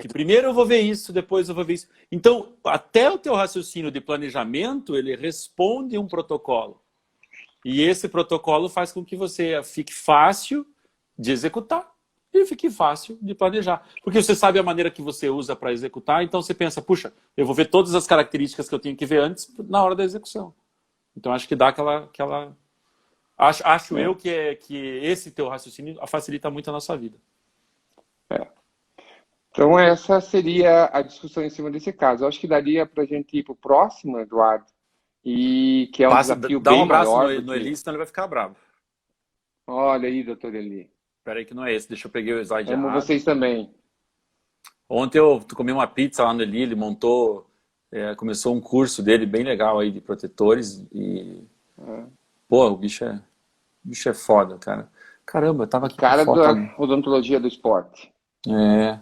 Que primeiro eu vou ver isso, depois eu vou ver isso. Então, até o teu raciocínio de planejamento, ele responde um protocolo. E esse protocolo faz com que você fique fácil de executar e fique fácil de planejar. Porque você sabe a maneira que você usa para executar, então você pensa, puxa, eu vou ver todas as características que eu tenho que ver antes na hora da execução. Então acho que dá aquela... Acho É, eu que esse teu raciocínio facilita muito a nossa vida. é. Então, essa seria a discussão em cima desse caso. Eu acho que daria para a gente ir para o próximo, Eduardo, e que é um Passa, desafio dá um bem abraço maior, no porque, Eli, senão ele vai ficar bravo. olha aí, doutor Eli, Espera aí que não é esse, deixa eu pegar o slide amo errado. vocês também. Ontem eu comi uma pizza lá no Eli, ele montou, começou um curso dele bem legal aí de protetores e, É. pô, o bicho é foda, cara. Caramba, eu tava O aqui com a cara foto. da odontologia do esporte. É.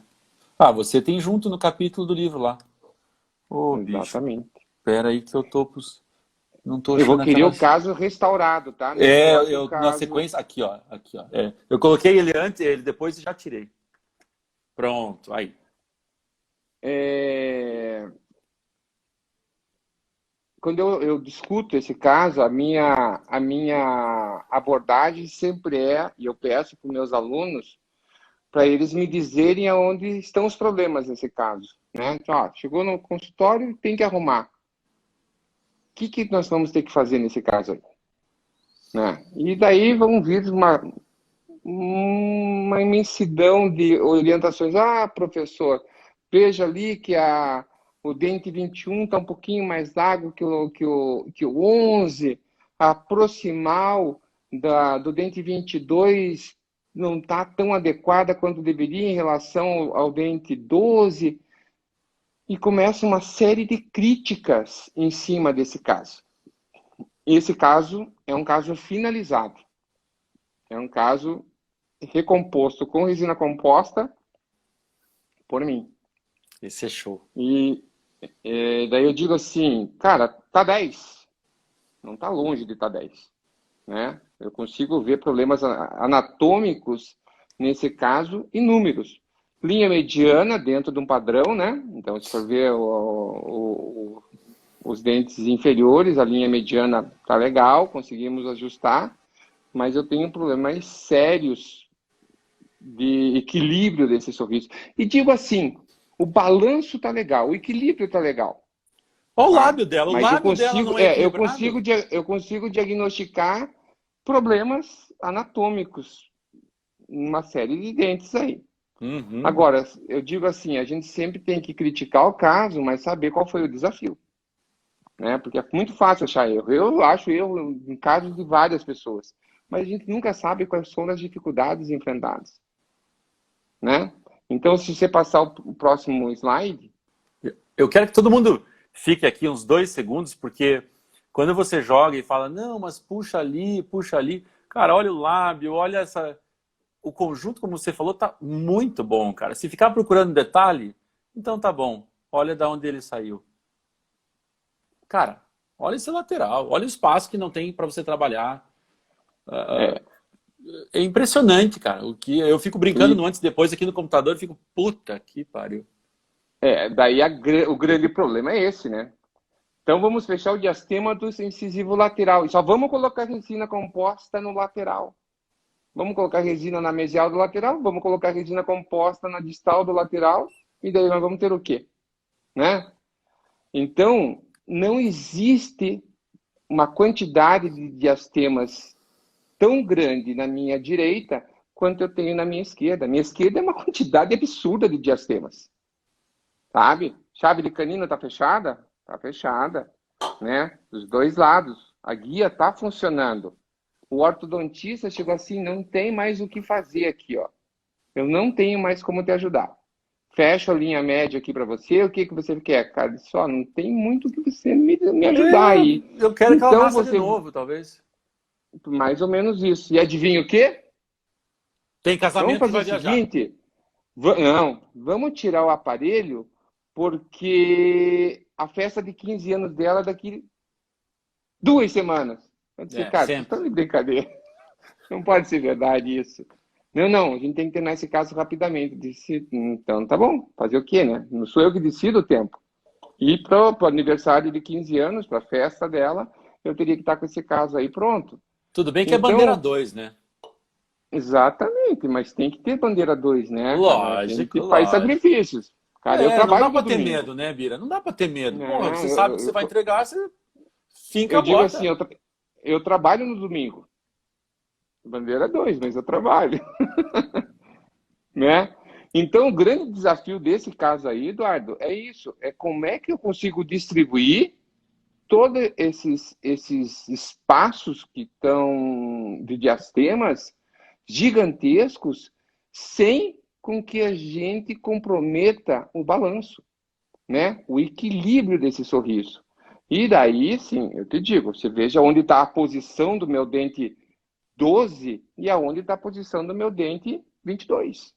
Você tem junto no capítulo do livro lá. Ô, bicho, Exatamente. pera aí que eu tô, não tô Eu vou achando querer o aquelas... caso restaurado, tá? Não pode o Na caso. sequência, aqui, ó. Eu coloquei ele antes, ele depois e já tirei. Pronto, aí. É, quando eu discuto esse caso, a minha abordagem sempre é, e eu peço para os meus alunos, para eles me dizerem aonde estão os problemas nesse caso. Né? Então, chegou no consultório, tem que arrumar. O que nós vamos ter que fazer nesse caso aí? Né? E daí vão vir uma imensidão de orientações. Professor, veja ali que o dente 21 está um pouquinho mais largo que o 11, a proximal do dente 22 não está tão adequada quanto deveria em relação ao dente 12, e começa uma série de críticas em cima desse caso. Esse caso é um caso finalizado, é um caso recomposto com resina composta por mim. Esse é show. E daí eu digo assim, cara, tá 10. Não tá longe de tá 10. Né? Eu consigo ver problemas anatômicos nesse caso inúmeros. Linha mediana dentro de um padrão, né? Então, se for ver os dentes inferiores, a linha mediana tá legal, conseguimos ajustar, mas eu tenho problemas sérios de equilíbrio desse sorriso. E digo assim, o balanço tá legal, o equilíbrio tá legal, Olha o tá? lábio dela. O Mas lábio dela não é equilibrado? eu consigo diagnosticar problemas anatômicos numa série de dentes aí. Uhum. Agora, eu digo assim, a gente sempre tem que criticar o caso, mas saber qual foi o desafio, né? Porque é muito fácil achar erro. Eu acho erro em casos de várias pessoas, mas a gente nunca sabe quais são as dificuldades enfrentadas, né? Então, se você passar o próximo slide, Eu quero que todo mundo fique aqui uns 2 segundos, porque quando você joga e fala, não, mas puxa ali, cara, olha o lábio, olha o conjunto, como você falou, tá muito bom, cara. Se ficar procurando detalhe, então tá bom. Olha da onde ele saiu. Cara, olha esse lateral, olha o espaço que não tem para você trabalhar. é, É impressionante, cara. O que eu fico brincando no e antes e depois aqui no computador, eu fico, puta que pariu. daí o grande problema é esse, né? Então vamos fechar o diastema do incisivo lateral. E só vamos colocar resina composta no lateral. Vamos colocar resina na mesial do lateral, vamos colocar resina composta na distal do lateral, e daí nós vamos ter o quê? Né? Então, não existe uma quantidade de diastemas tão grande na minha direita quanto eu tenho na minha esquerda. Minha esquerda é uma quantidade absurda de diastemas, sabe? Chave de canino está fechada? Está fechada, né? Dos dois lados. A guia está funcionando. O ortodontista chegou assim, não tem mais o que fazer aqui, ó. Eu não tenho mais como te ajudar. Fecho a linha média aqui para você, o que você quer? Cara, só não tem muito o que você me ajudar aí. Eu quero que ela Então nasça de você, novo, talvez. mais ou menos isso. E adivinha o quê? Tem Vamos casamento e fazer vai o viajar. seguinte, não, vamos tirar o aparelho, porque a festa de 15 anos dela é daqui 2 semanas. Eu disse, cara, vocês Sempre. estão de brincadeira. Não pode ser verdade isso. Não, a gente tem que terminar esse caso rapidamente. Eu disse, então tá bom, fazer o quê, né? Não sou eu que decido o tempo. E para o aniversário de 15 anos, para a festa dela, eu teria que estar com esse caso aí pronto. Tudo bem que é bandeira Então, 2, né? exatamente, mas tem que ter bandeira 2, né, cara? A Lógico, gente faz lógico. sacrifícios. Cara, eu Não trabalho dá no pra ter domingo. medo, né, Bira? Não dá pra ter medo. Porra, Não, você sabe que você vai entregar, você finca eu a digo assim, bota. eu trabalho no domingo. Bandeira 2, mas eu trabalho, né? Então, o grande desafio desse caso aí, Eduardo, é isso. É como é que eu consigo distribuir todos esses espaços que estão de diastemas gigantescos sem com que a gente comprometa o balanço, né? O equilíbrio desse sorriso. E daí, sim, eu te digo, você veja onde está a posição do meu dente 12 e aonde está a posição do meu dente 22.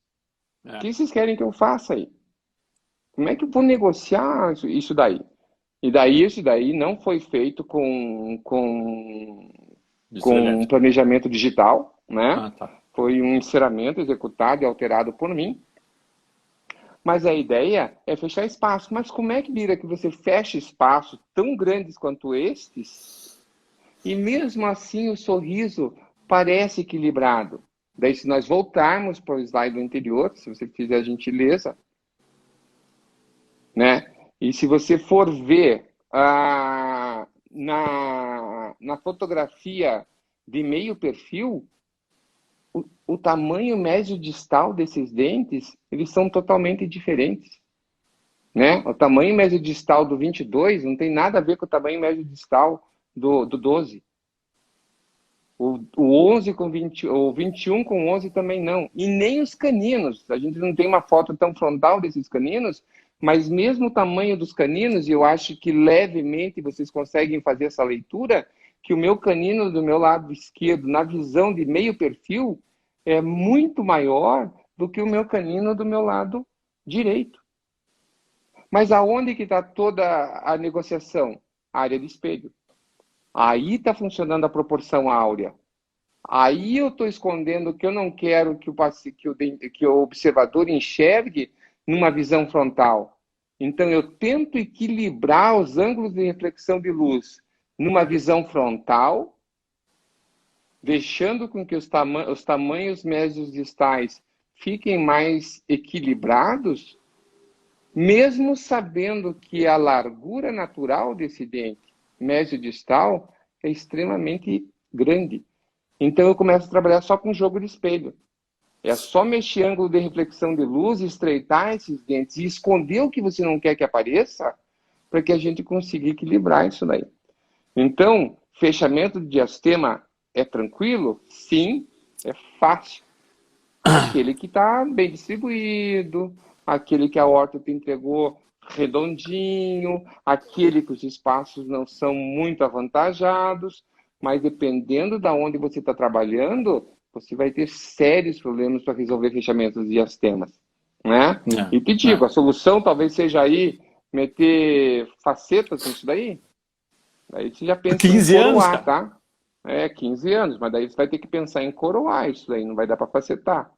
O É, que vocês querem que eu faça aí? Como é que eu vou negociar isso daí? E daí, isso daí não foi feito bisturi com elétrico. planejamento digital, né? Ah, tá. Foi um enceramento executado e alterado por mim. Mas a ideia é fechar espaço. Mas como é que vira que você fecha espaços tão grandes quanto estes e mesmo assim o sorriso parece equilibrado? Daí, se nós voltarmos para o slide anterior, se você fizer a gentileza, né? E se você for ver na fotografia de meio perfil, o tamanho médio distal desses dentes, eles são totalmente diferentes, né? O tamanho médio distal do 22 não tem nada a ver com o tamanho médio distal do 12. O 11 com 20, o 21 com 11 também não. E nem os caninos. A gente não tem uma foto tão frontal desses caninos, mas mesmo o tamanho dos caninos, e eu acho que levemente vocês conseguem fazer essa leitura, que o meu canino do meu lado esquerdo, na visão de meio perfil, é muito maior do que o meu canino do meu lado direito. Mas aonde que está toda a negociação? A área de espelho. Aí está funcionando a proporção áurea. Aí eu estou escondendo que eu não quero que o observador enxergue numa visão frontal. Então eu tento equilibrar os ângulos de reflexão de luz numa visão frontal, deixando com que os tamanhos médios distais fiquem mais equilibrados, mesmo sabendo que a largura natural desse dente médio distal é extremamente grande. Então eu começo a trabalhar só com jogo de espelho. É só mexer ângulo de reflexão de luz, estreitar esses dentes e esconder o que você não quer que apareça, para que a gente consiga equilibrar isso daí. Então, fechamento de diastema é tranquilo? Sim, é fácil. Aquele que está bem distribuído, aquele que a horta te entregou redondinho, aquele que os espaços não são muito avantajados, mas dependendo da onde você está trabalhando, você vai ter sérios problemas para resolver fechamentos de diastemas, né? É, E te é. digo, a solução talvez seja aí meter facetas nisso daí. Daí você já Por pensa em 15 anos, coroar, cara. tá? É, 15 anos, mas daí você vai ter que pensar em coroar isso daí, não vai dar para facetar,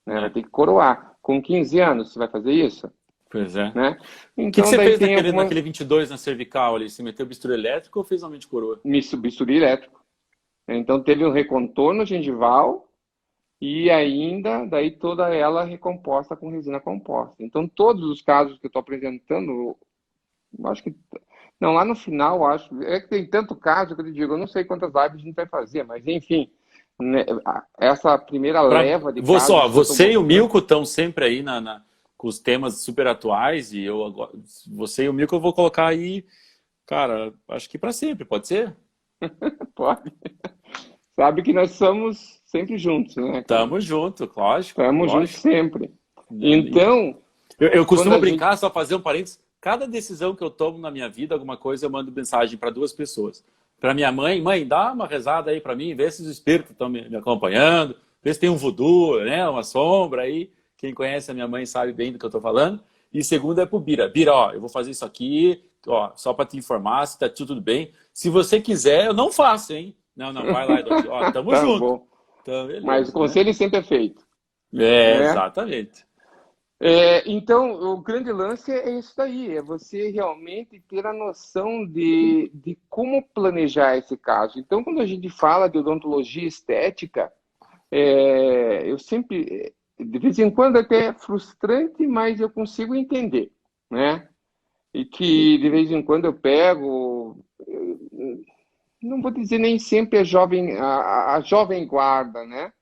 né? Vai É, ter que coroar. Com 15 anos você vai fazer isso, pois é. né? O que Então você daí fez tem naquele 22 na cervical ali? Você meteu bisturi elétrico ou fez somente coroa? bisturi elétrico. Então teve um recontorno gengival e ainda daí toda ela recomposta com resina composta. Então todos os casos que eu estou apresentando, eu acho que Não, lá no final, eu acho. É que tem tanto caso que eu te digo, eu não sei quantas lives a gente vai fazer, mas enfim, né, essa primeira leva de casos que eu estou Você e o mostrando. Milko estão sempre aí com os temas super atuais, e você e o Milko eu vou colocar aí, cara, acho que para sempre, pode ser? Pode. Sabe que nós somos sempre juntos, né, cara? Tamo junto, lógico, Estamos juntos lógico. sempre. E Então, eu quando costumo a gente. brincar, só fazer um parênteses, cada decisão que eu tomo na minha vida, alguma coisa, eu mando mensagem para duas pessoas. Para minha mãe, mãe, dá uma rezada aí para mim, vê se os espíritos estão me acompanhando, vê se tem um voodoo, né, uma sombra aí. Quem conhece a minha mãe sabe bem do que eu estou falando. E segundo é pro Bira. Bira, ó, eu vou fazer isso aqui, ó, só para te informar se tá tudo bem. Se você quiser, eu não faço, hein? Não, não, vai lá, Eduardo. Ó, tamo Tá junto. bom. Então, Mas o beleza, né? conselho sempre é feito, É, né? exatamente. Então, o grande lance é isso daí, é você realmente ter a noção de como planejar esse caso. Então, quando a gente fala de odontologia estética, eu sempre, de vez em quando até é frustrante, mas eu consigo entender, né? E que de vez em quando eu pego, não vou dizer nem sempre é jovem, a jovem guarda, né?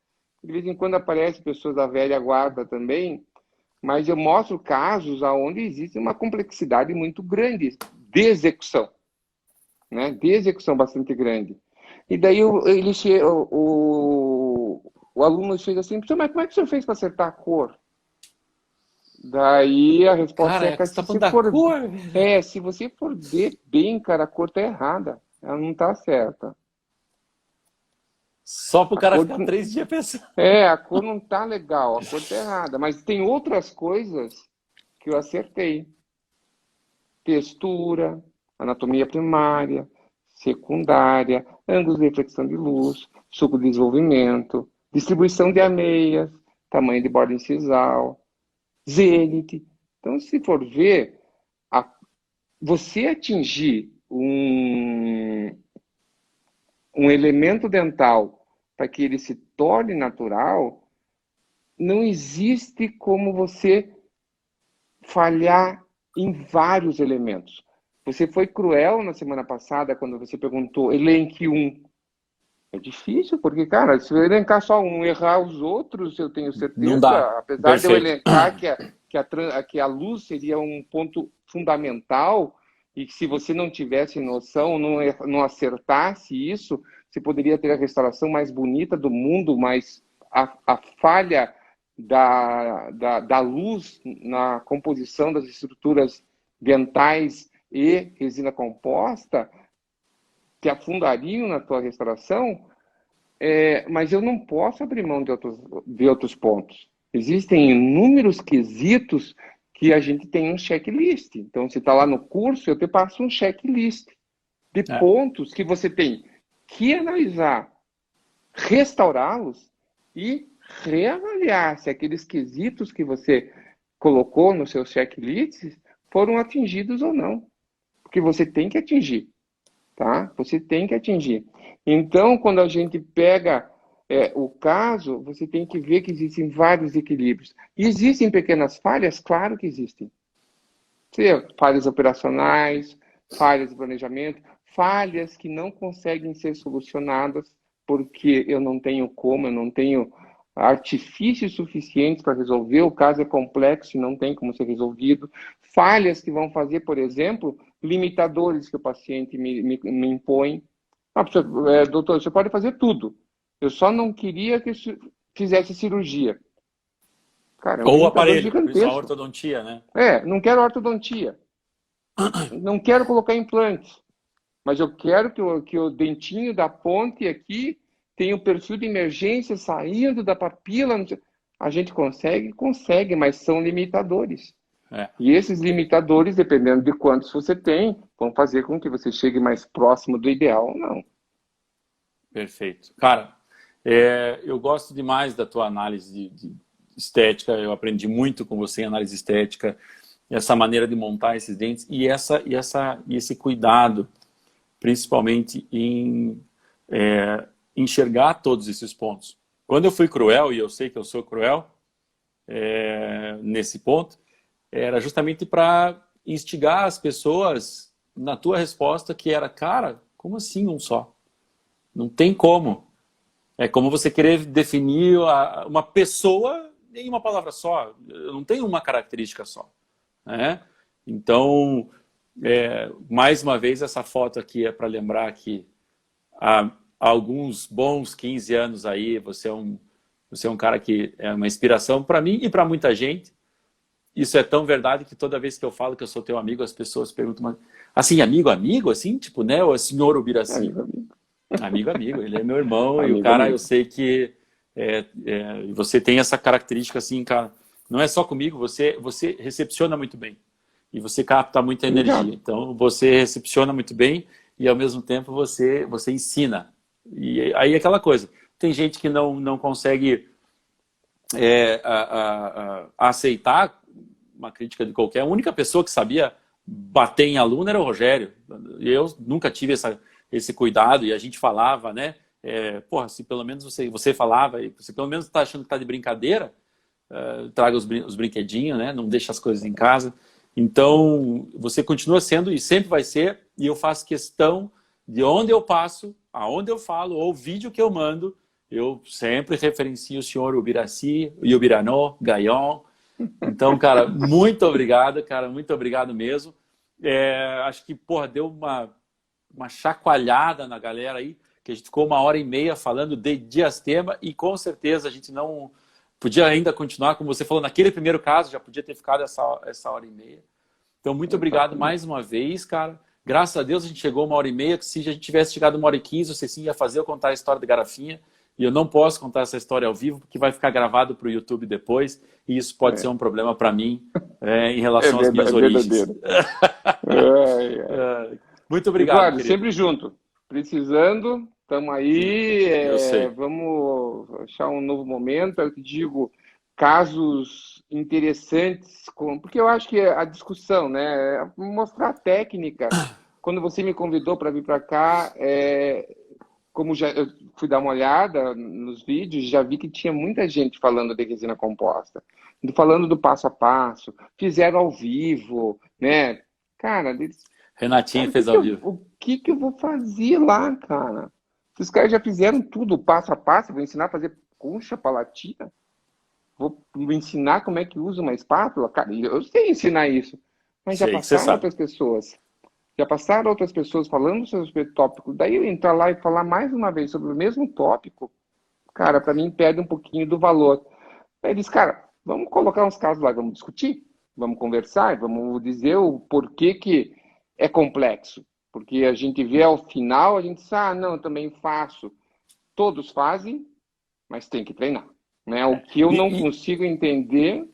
De vez em quando aparece pessoas da velha guarda também, mas eu mostro casos onde existe uma complexidade muito grande de execução, né? De execução bastante grande. E daí o aluno chega assim, "Professor, mas como é que o senhor fez para acertar a cor?" Daí a resposta Cara, é, é que cara, você tá falando da cor, velho. se você for ver bem, cara, a cor tá errada. Ela não tá certa. Só pro A cara cor, ficar 3 dias pensando. a cor não tá legal, a cor tá errada. Mas tem outras coisas que eu acertei. Textura, anatomia primária, secundária, ângulos de reflexão de luz, suco de desenvolvimento, distribuição de ameias, tamanho de borda incisal, zênite. Então, se for ver, a, você atingir um elemento dental para que ele se torne natural, não existe como você falhar em vários elementos. Você foi cruel na semana passada quando você perguntou, elenque um. É difícil, porque, cara, se eu elencar só um, errar os outros, eu tenho Não certeza, dá. apesar de eu Perfeito. elencar que a luz seria um ponto fundamental, e que se você não tivesse noção, não acertasse isso, você poderia ter a restauração mais bonita do mundo, mas a falha da luz na composição das estruturas dentais e resina composta que afundariam na tua restauração, mas eu não posso abrir mão de outros pontos. Existem inúmeros quesitos que a gente tem um checklist. Então, se está lá no curso, eu te passo um checklist de É. pontos que você tem que analisar, restaurá-los e reavaliar se aqueles quesitos que você colocou no seu checklist foram atingidos ou não. Porque você tem que atingir, tá? Você tem que atingir. Então, quando a gente pega o caso, você tem que ver que existem vários equilíbrios. E existem pequenas falhas? Claro que existem. Falhas operacionais, falhas de planejamento, falhas que não conseguem ser solucionadas porque eu não tenho como, eu não tenho artifícios suficientes para resolver, o caso é complexo e não tem como ser resolvido. Falhas que vão fazer, por exemplo, limitadores que o paciente me impõe. Doutor, você pode fazer tudo. Eu só não queria que fizesse cirurgia. Cara, é um Ou o limitador aparelho, por isso a gigantesco. ortodontia, né? Não quero ortodontia. Não quero colocar implantes. Mas eu quero que o dentinho da ponte aqui tenha um perfil de emergência saindo da papila. A gente consegue? Consegue, mas são limitadores. É, E esses limitadores, dependendo de quantos você tem, vão fazer com que você chegue mais próximo do ideal ou não. perfeito. Cara, eu gosto demais da tua análise de estética, eu aprendi muito com você em análise estética, essa maneira de montar esses dentes e esse cuidado, principalmente em enxergar todos esses pontos. Quando eu fui cruel, e eu sei que eu sou cruel nesse ponto, era justamente para instigar as pessoas na tua resposta que era, cara, como assim um só? Não tem como. É como você querer definir uma pessoa em uma palavra só. Não tem uma característica só, né? Então, mais uma vez, essa foto aqui é para lembrar que há alguns bons 15 anos aí, você é um cara que é uma inspiração para mim e para muita gente. Isso é tão verdade que toda vez que eu falo que eu sou teu amigo, as pessoas perguntam, mas, assim, amigo, assim, tipo, né? O senhor Ubiraci. Amigo, amigo. Amigo, ele é meu irmão e o Amigo, cara, eu amigo. sei que você tem essa característica assim, cara, não é só comigo, você recepciona muito bem e você capta muita energia. Obrigado. Então, você recepciona muito bem e, ao mesmo tempo, você ensina. E aí é aquela coisa, tem gente que não consegue aceitar uma crítica de qualquer. A única pessoa que sabia bater em aluno era o Rogério. Eu nunca tive esse cuidado e a gente falava, né? Porra, se pelo menos você falava, e se pelo menos está achando que está de brincadeira, traga os brinquedinhos, né? Não deixa as coisas em casa. Então, você continua sendo e sempre vai ser, e eu faço questão de onde eu passo, aonde eu falo, ou o vídeo que eu mando, eu sempre referencio o senhor Ubiraci, Ubiranó, Gaion. Então, cara, muito obrigado mesmo. Acho que, porra, deu uma chacoalhada na galera aí, que a gente ficou 1h30 falando de Diastema e com certeza a gente não podia ainda continuar, como você falou, naquele primeiro caso, já podia ter ficado essa 1h30. Então, muito obrigado mais uma vez, cara. Graças a Deus a gente chegou 1h30, que se a gente tivesse chegado 1h15, você sim ia fazer eu contar a história da Garrafinha. E eu não posso contar essa história ao vivo, porque vai ficar gravado para o YouTube depois, e isso pode ser um problema para mim em relação às minhas origens. Verdadeiro. Muito obrigado, Eduardo, querido. sempre junto. Precisando, estamos aí. Eu sei. Vamos achar um novo momento. Eu te digo, casos interessantes, porque eu acho que a discussão, né? Mostrar a técnica. Quando você me convidou para vir para cá, como eu fui dar uma olhada nos vídeos, já vi que tinha muita gente falando de resina composta, falando do passo a passo, fizeram ao vivo, né? Cara, Renatinho fez ao vivo. o que que eu vou fazer lá, cara? Os caras já fizeram tudo passo a passo, vou ensinar a fazer concha palatina, vou ensinar como é que usa uma espátula, cara, eu sei ensinar isso, mas já passaram outras pessoas. Já passaram outras pessoas falando sobre o tópico, daí eu entrar lá e falar mais uma vez sobre o mesmo tópico, cara, para mim perde um pouquinho do valor. Aí diz, cara, vamos colocar uns casos lá, vamos discutir, vamos conversar, vamos dizer o porquê que é complexo. Porque a gente vê ao final, a gente diz, não, eu também faço. Todos fazem, mas tem que treinar. Né? O que eu não consigo entender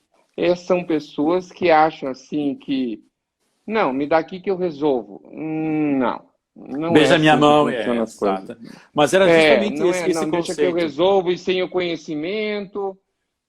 são pessoas que acham assim que não, me dá aqui que eu resolvo. Não Beija assim minha mão, as coisas. Mas era justamente não esse não, conceito. deixa que eu resolvo e sem o conhecimento,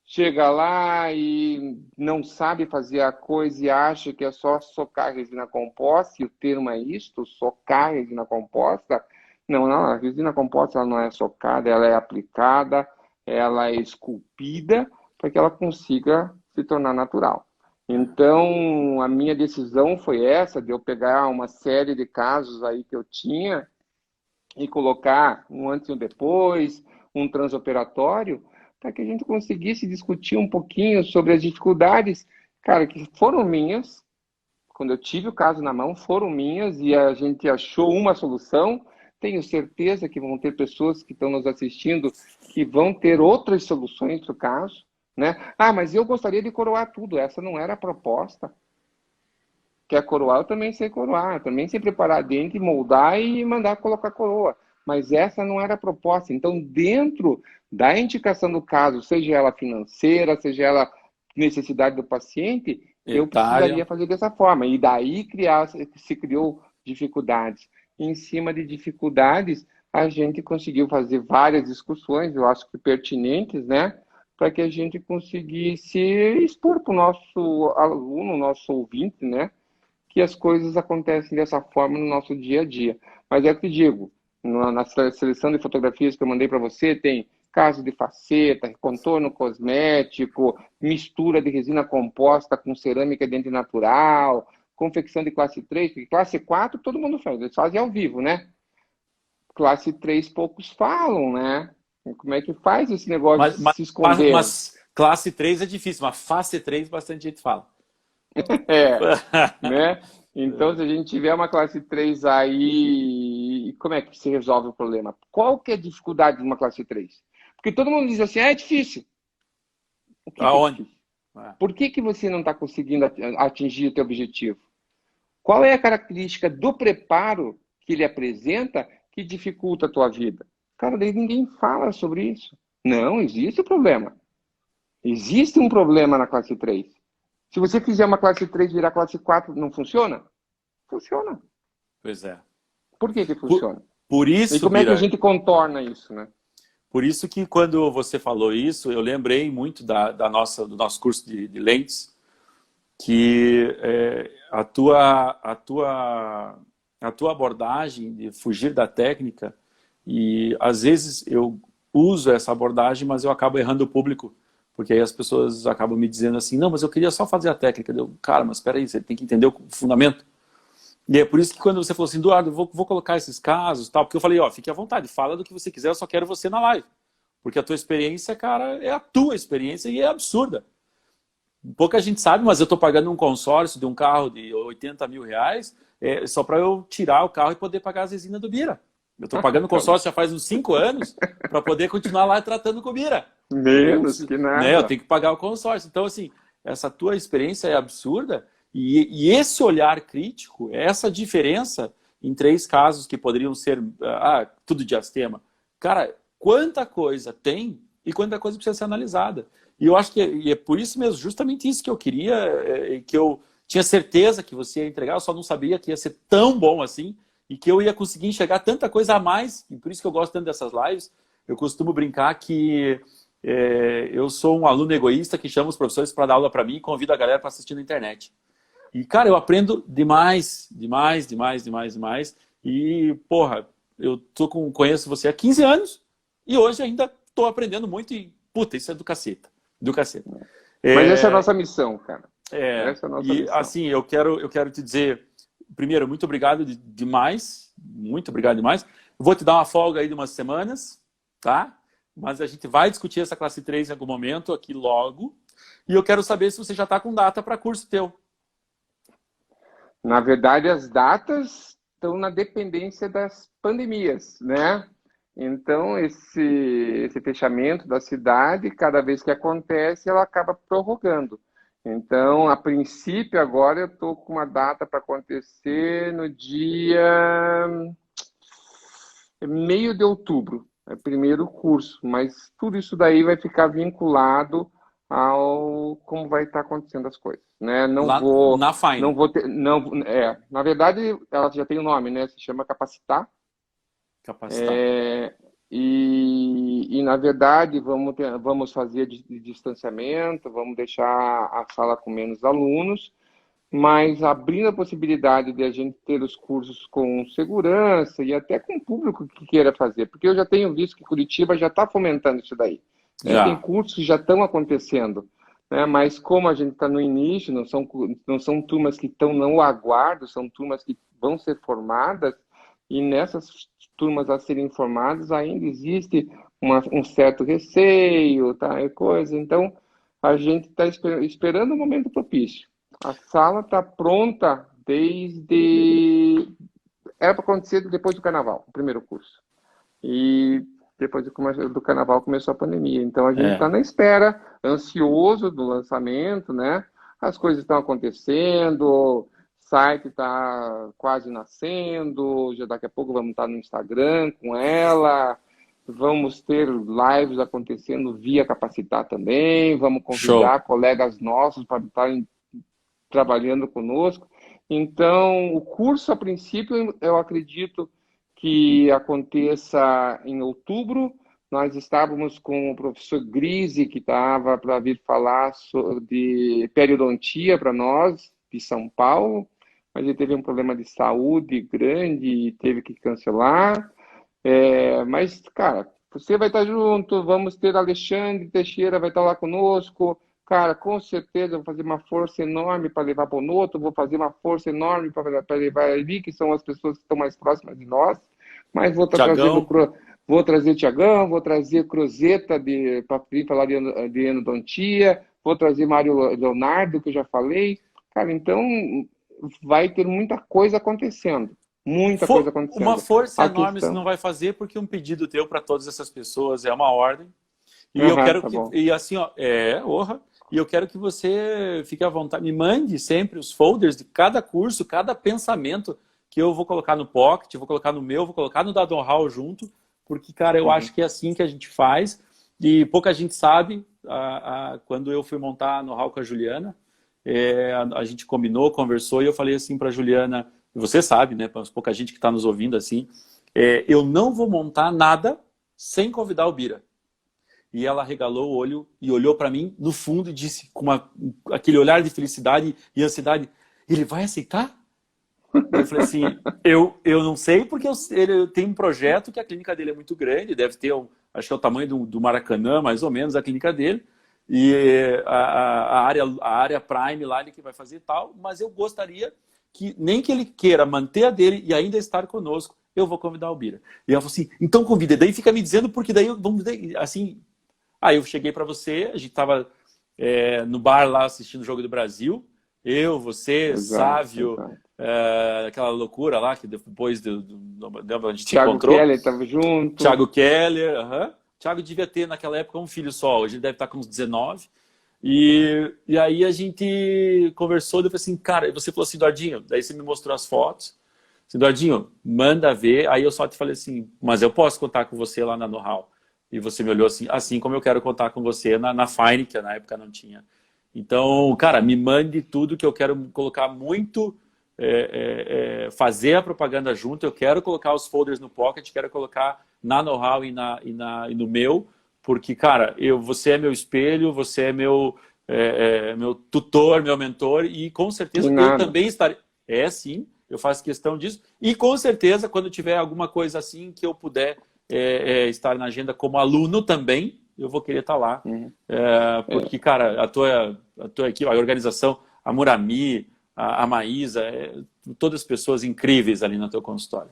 chega lá e não sabe fazer a coisa e acha que é só socar resina composta, e o termo é isto, socar resina composta. Não, a resina composta ela não é socada, ela é aplicada, ela é esculpida para que ela consiga se tornar natural. Então, a minha decisão foi essa, de eu pegar uma série de casos aí que eu tinha e colocar um antes e um depois, um transoperatório, para que a gente conseguisse discutir um pouquinho sobre as dificuldades, cara, que foram minhas, quando eu tive o caso na mão, foram minhas e a gente achou uma solução. Tenho certeza que vão ter pessoas que estão nos assistindo que vão ter outras soluções para o caso. Né? Mas eu gostaria de coroar tudo. Essa não era a proposta. Quer coroar, eu também sei coroar. Eu também sei preparar dentro, moldar e mandar colocar coroa. Mas essa não era a proposta. Então, dentro da indicação do caso, seja ela financeira, seja ela necessidade do paciente, eu precisaria fazer dessa forma. E daí se criou dificuldades. E em cima de dificuldades, a gente conseguiu fazer várias discussões, eu acho que pertinentes, né? Para que a gente conseguisse expor para o nosso aluno, nosso ouvinte, né, que as coisas acontecem dessa forma no nosso dia a dia. Mas é o que eu digo, na seleção de fotografias que eu mandei para você, tem caso de faceta, contorno cosmético, mistura de resina composta com cerâmica dente natural, confecção de classe 3, porque classe 4 todo mundo faz, eles fazem ao vivo, né? Classe 3 poucos falam, né? Como é que faz esse negócio Mas, de mas, se esconder? mas classe 3 é difícil, mas fase 3 bastante gente fala. É, né? Então, se a gente tiver uma classe 3 aí, como é que se resolve o problema? Qual que é a dificuldade de uma classe 3? Porque todo mundo diz assim, é difícil. O que é Aonde? difícil? É. Por que você não está conseguindo atingir o teu objetivo? Qual é a característica do preparo que ele apresenta que dificulta a tua vida? Cara, daí ninguém fala sobre isso. Não, existe o problema. Existe um problema na classe 3. Se você fizer uma classe 3 virar classe 4, não funciona? Funciona. Pois é. Por que Por, funciona? por E isso, como é que a Bira, gente contorna isso, né? por isso que quando você falou isso, eu lembrei muito do nosso curso de lentes, que a tua abordagem de fugir da técnica, e às vezes eu uso essa abordagem, mas eu acabo errando o público, porque aí as pessoas acabam me dizendo assim, não, mas eu queria só fazer a técnica. Eu, cara, mas espera aí, você tem que entender o fundamento. E é por isso que quando você falou assim, Eduardo, vou colocar esses casos, tal, porque eu falei, ó, fique à vontade, fala do que você quiser, eu só quero você na live. Porque a tua experiência, cara, é a tua experiência e é absurda. Pouca gente sabe, mas eu estou pagando um consórcio de um carro de 80 mil reais só para eu tirar o carro e poder pagar as resinas do Bira. Eu estou pagando consórcio já faz uns 5 anos para poder continuar lá tratando com o Bira. Menos que Eu nada. tenho que pagar o consórcio. Então, assim, essa tua experiência é absurda e esse olhar crítico, essa diferença em 3 casos que poderiam ser tudo diastema. Cara, quanta coisa tem e quanta coisa precisa ser analisada. E eu acho que é por isso mesmo, justamente isso que eu queria, que eu tinha certeza que você ia entregar, eu só não sabia que ia ser tão bom assim e que eu ia conseguir enxergar tanta coisa a mais. E por isso que eu gosto tanto dessas lives. Eu costumo brincar que eu sou um aluno egoísta que chama os professores para dar aula para mim e convido a galera para assistir na internet. E, cara, eu aprendo demais, demais, demais, demais, demais. E, porra, conheço você há 15 anos e hoje ainda estou aprendendo muito e, puta, isso é do caceta. Do caceta. Mas essa é a nossa missão, cara. Essa é a nossa E, missão. assim, eu quero te dizer, primeiro, muito obrigado demais. Muito obrigado demais. Vou te dar uma folga aí de umas semanas, tá? Mas a gente vai discutir essa classe 3 em algum momento aqui logo. E eu quero saber se você já está com data para curso teu. Na verdade, as datas estão na dependência das pandemias, né? Então, esse fechamento da cidade, cada vez que acontece, ela acaba prorrogando. Então, a princípio, agora eu estou com uma data para acontecer no dia meio de outubro, é o primeiro curso, mas tudo isso daí vai ficar vinculado ao como vai estar acontecendo as coisas, né? Lá na Não Fine. vou ter, não, na verdade, ela já tem um nome, né? Se chama Capacitar. Capacitar. E na verdade, vamos fazer de distanciamento, vamos deixar a sala com menos alunos, mas abrindo a possibilidade de a gente ter os cursos com segurança e até com o público que queira fazer, porque eu já tenho visto que Curitiba já está fomentando isso daí. Né? Tem Já. cursos que já estão acontecendo, né? Mas como a gente está no início, não são turmas que estão no aguardo, são turmas que vão ser formadas, e nessas turmas a serem formadas ainda existe um certo receio, tá? E coisa. Então, a gente está esperando o momento propício. A sala está pronta desde... Era para acontecer depois do carnaval, o primeiro curso. E depois do carnaval começou a pandemia. Então a gente está É. na espera, ansioso do lançamento, né? As coisas estão acontecendo, o site está quase nascendo, já daqui a pouco vamos estar no Instagram com ela. Vamos ter lives acontecendo via Capacitar também. Vamos Show. convidar colegas nossos para estarem trabalhando conosco. Então, o curso, a princípio, eu acredito que aconteça em outubro. Nós estávamos com o professor Grise, que estava para vir falar de periodontia para nós, de São Paulo, mas ele teve um problema de saúde grande e teve que cancelar. Mas, cara, você vai estar junto, vamos ter Alexandre Teixeira, vai estar lá conosco, cara, com certeza eu vou fazer uma força enorme para levar para o Noto, vou fazer uma força enorme para levar ali, que são as pessoas que estão mais próximas de nós, mas vou estar trazendo, Tiagão, vou trazer Tiagão, vou trazer Cruzeta para vir falar de endodontia, vou trazer Mário Leonardo, que eu já falei, cara, então vai ter muita coisa acontecendo. Muita coisa uma acontecendo. força A enorme você questão. não vai fazer, porque um pedido teu para todas essas pessoas é uma ordem. E eu Aham, quero tá que, bom. e assim, ó, honra, e eu quero que você fique à vontade, me mande sempre os folders de cada curso, cada pensamento que eu vou colocar no Pocket, vou colocar no meu, vou colocar no da Don Hall junto, porque, cara, eu acho que é assim que a gente faz, e pouca gente sabe, quando eu fui montar no Hall com a Juliana, a gente combinou, conversou, e eu falei assim para a Juliana, e você sabe, né, pouca gente que está nos ouvindo assim, eu não vou montar nada sem convidar o Bira. E ela regalou o olho e olhou para mim no fundo e disse com aquele olhar de felicidade e ansiedade, ele vai aceitar? Eu falei assim, eu não sei porque ele tem um projeto que a clínica dele é muito grande, deve ter, acho que é o tamanho do Maracanã, mais ou menos, a clínica dele, e a área Prime lá ele que vai fazer e tal, mas eu gostaria que, nem que ele queira manter a dele e ainda estar conosco, eu vou convidar o Bira. E ela falou assim, então convida, daí fica me dizendo, porque daí vamos, assim... Aí eu cheguei para você, a gente estava no bar lá assistindo o Jogo do Brasil, eu, você, Exato, Sávio, exato. aquela loucura lá que depois a gente se Thiago encontrou, Keller estava junto. Thiago Keller, Thiago devia ter naquela época um filho só, hoje ele deve estar com uns 19, e aí a gente conversou, depois assim, cara, você falou assim, Eduardinho, daí você me mostrou as fotos, assim, Eduardinho, manda ver, aí eu só te falei assim, mas eu posso contar com você lá na Know-How. E você me olhou assim como eu quero contar com você na Fine, que na época não tinha. Então, cara, me mande tudo que eu quero colocar muito, fazer a propaganda junto, eu quero colocar os folders no Pocket, quero colocar na Know-How e no meu, porque, cara, você é meu espelho, você é meu tutor, meu mentor, e com De certeza eu nada. também estarei... Sim, eu faço questão disso, e com certeza, quando tiver alguma coisa assim que eu puder estar na agenda como aluno também, eu vou querer estar lá. Uhum. Porque, cara, a tua equipe, a organização, a Murami, a Maísa, todas pessoas incríveis ali no teu consultório.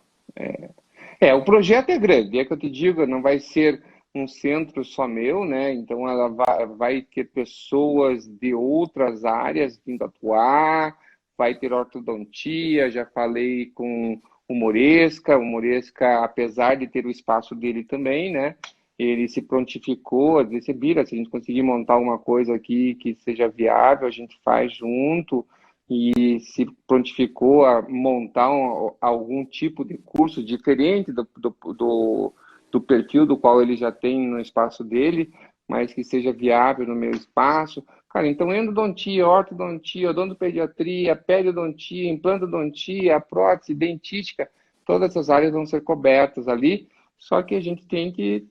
O projeto é grande, é que eu te digo, não vai ser um centro só meu, né? Então ela vai ter pessoas de outras áreas vindo atuar, vai ter ortodontia, já falei com o Moresca, apesar de ter o espaço dele também, né? Ele se prontificou a dizer, se Bira, se a gente conseguir montar uma coisa aqui que seja viável, a gente faz junto, e se prontificou a montar algum tipo de curso diferente do perfil do qual ele já tem no espaço dele, mas que seja viável no meu espaço. Cara, então endodontia, ortodontia, odontopediatria, periodontia, implantodontia, prótese, dentística, todas essas áreas vão ser cobertas ali, só que a gente tem que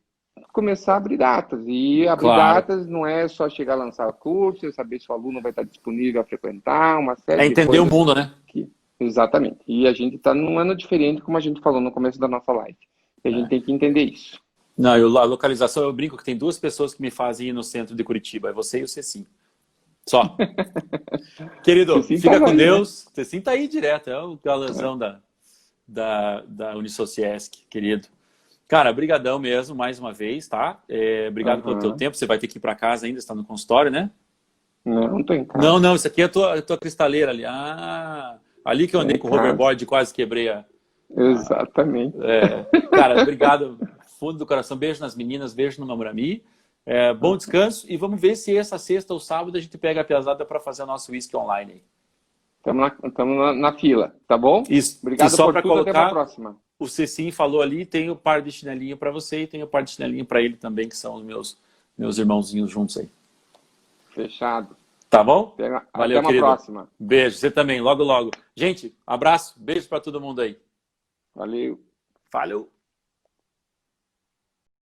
começar a abrir datas. E abrir Claro. datas não é só chegar a lançar curso, saber se o aluno vai estar disponível a frequentar, uma série É de entender o coisas mundo, né? que... Exatamente. E a gente está num ano diferente, como a gente falou no começo da nossa live. E a gente tem que entender isso. Não, a localização, eu brinco que tem duas pessoas que me fazem ir no centro de Curitiba, é você e o Cecim. Só. Querido, Você sim fica estava com aí, né? Deus. Cecim tá aí direto, é o galãzão da Unisociesc, querido. Cara, brigadão mesmo, mais uma vez, tá? Obrigado pelo teu Uhum. tempo. Você vai ter que ir para casa ainda, está no consultório, né? Não estou em Não, casa. não, isso aqui é a tua cristaleira ali. Ali que eu Estou andei em com o casa. hoverboard e quase quebrei Exatamente. Cara, obrigado, fundo do coração. Beijo nas meninas, beijo no Mamurami. Bom descanso e vamos ver se essa sexta ou sábado a gente pega a piazada para fazer o nosso whisky online aí. Estamos na fila, tá bom? Isso. E Obrigado só por para tudo, até uma colocar, próxima. o Cecim falou ali, tem o par de chinelinho para você e tem o par de chinelinho para ele também, que são os meus irmãozinhos juntos aí. Fechado. Tá bom? Até Valeu, uma querido. próxima. Beijo. Você também, logo, logo. Gente, abraço. Beijo para todo mundo aí. Valeu. Falou.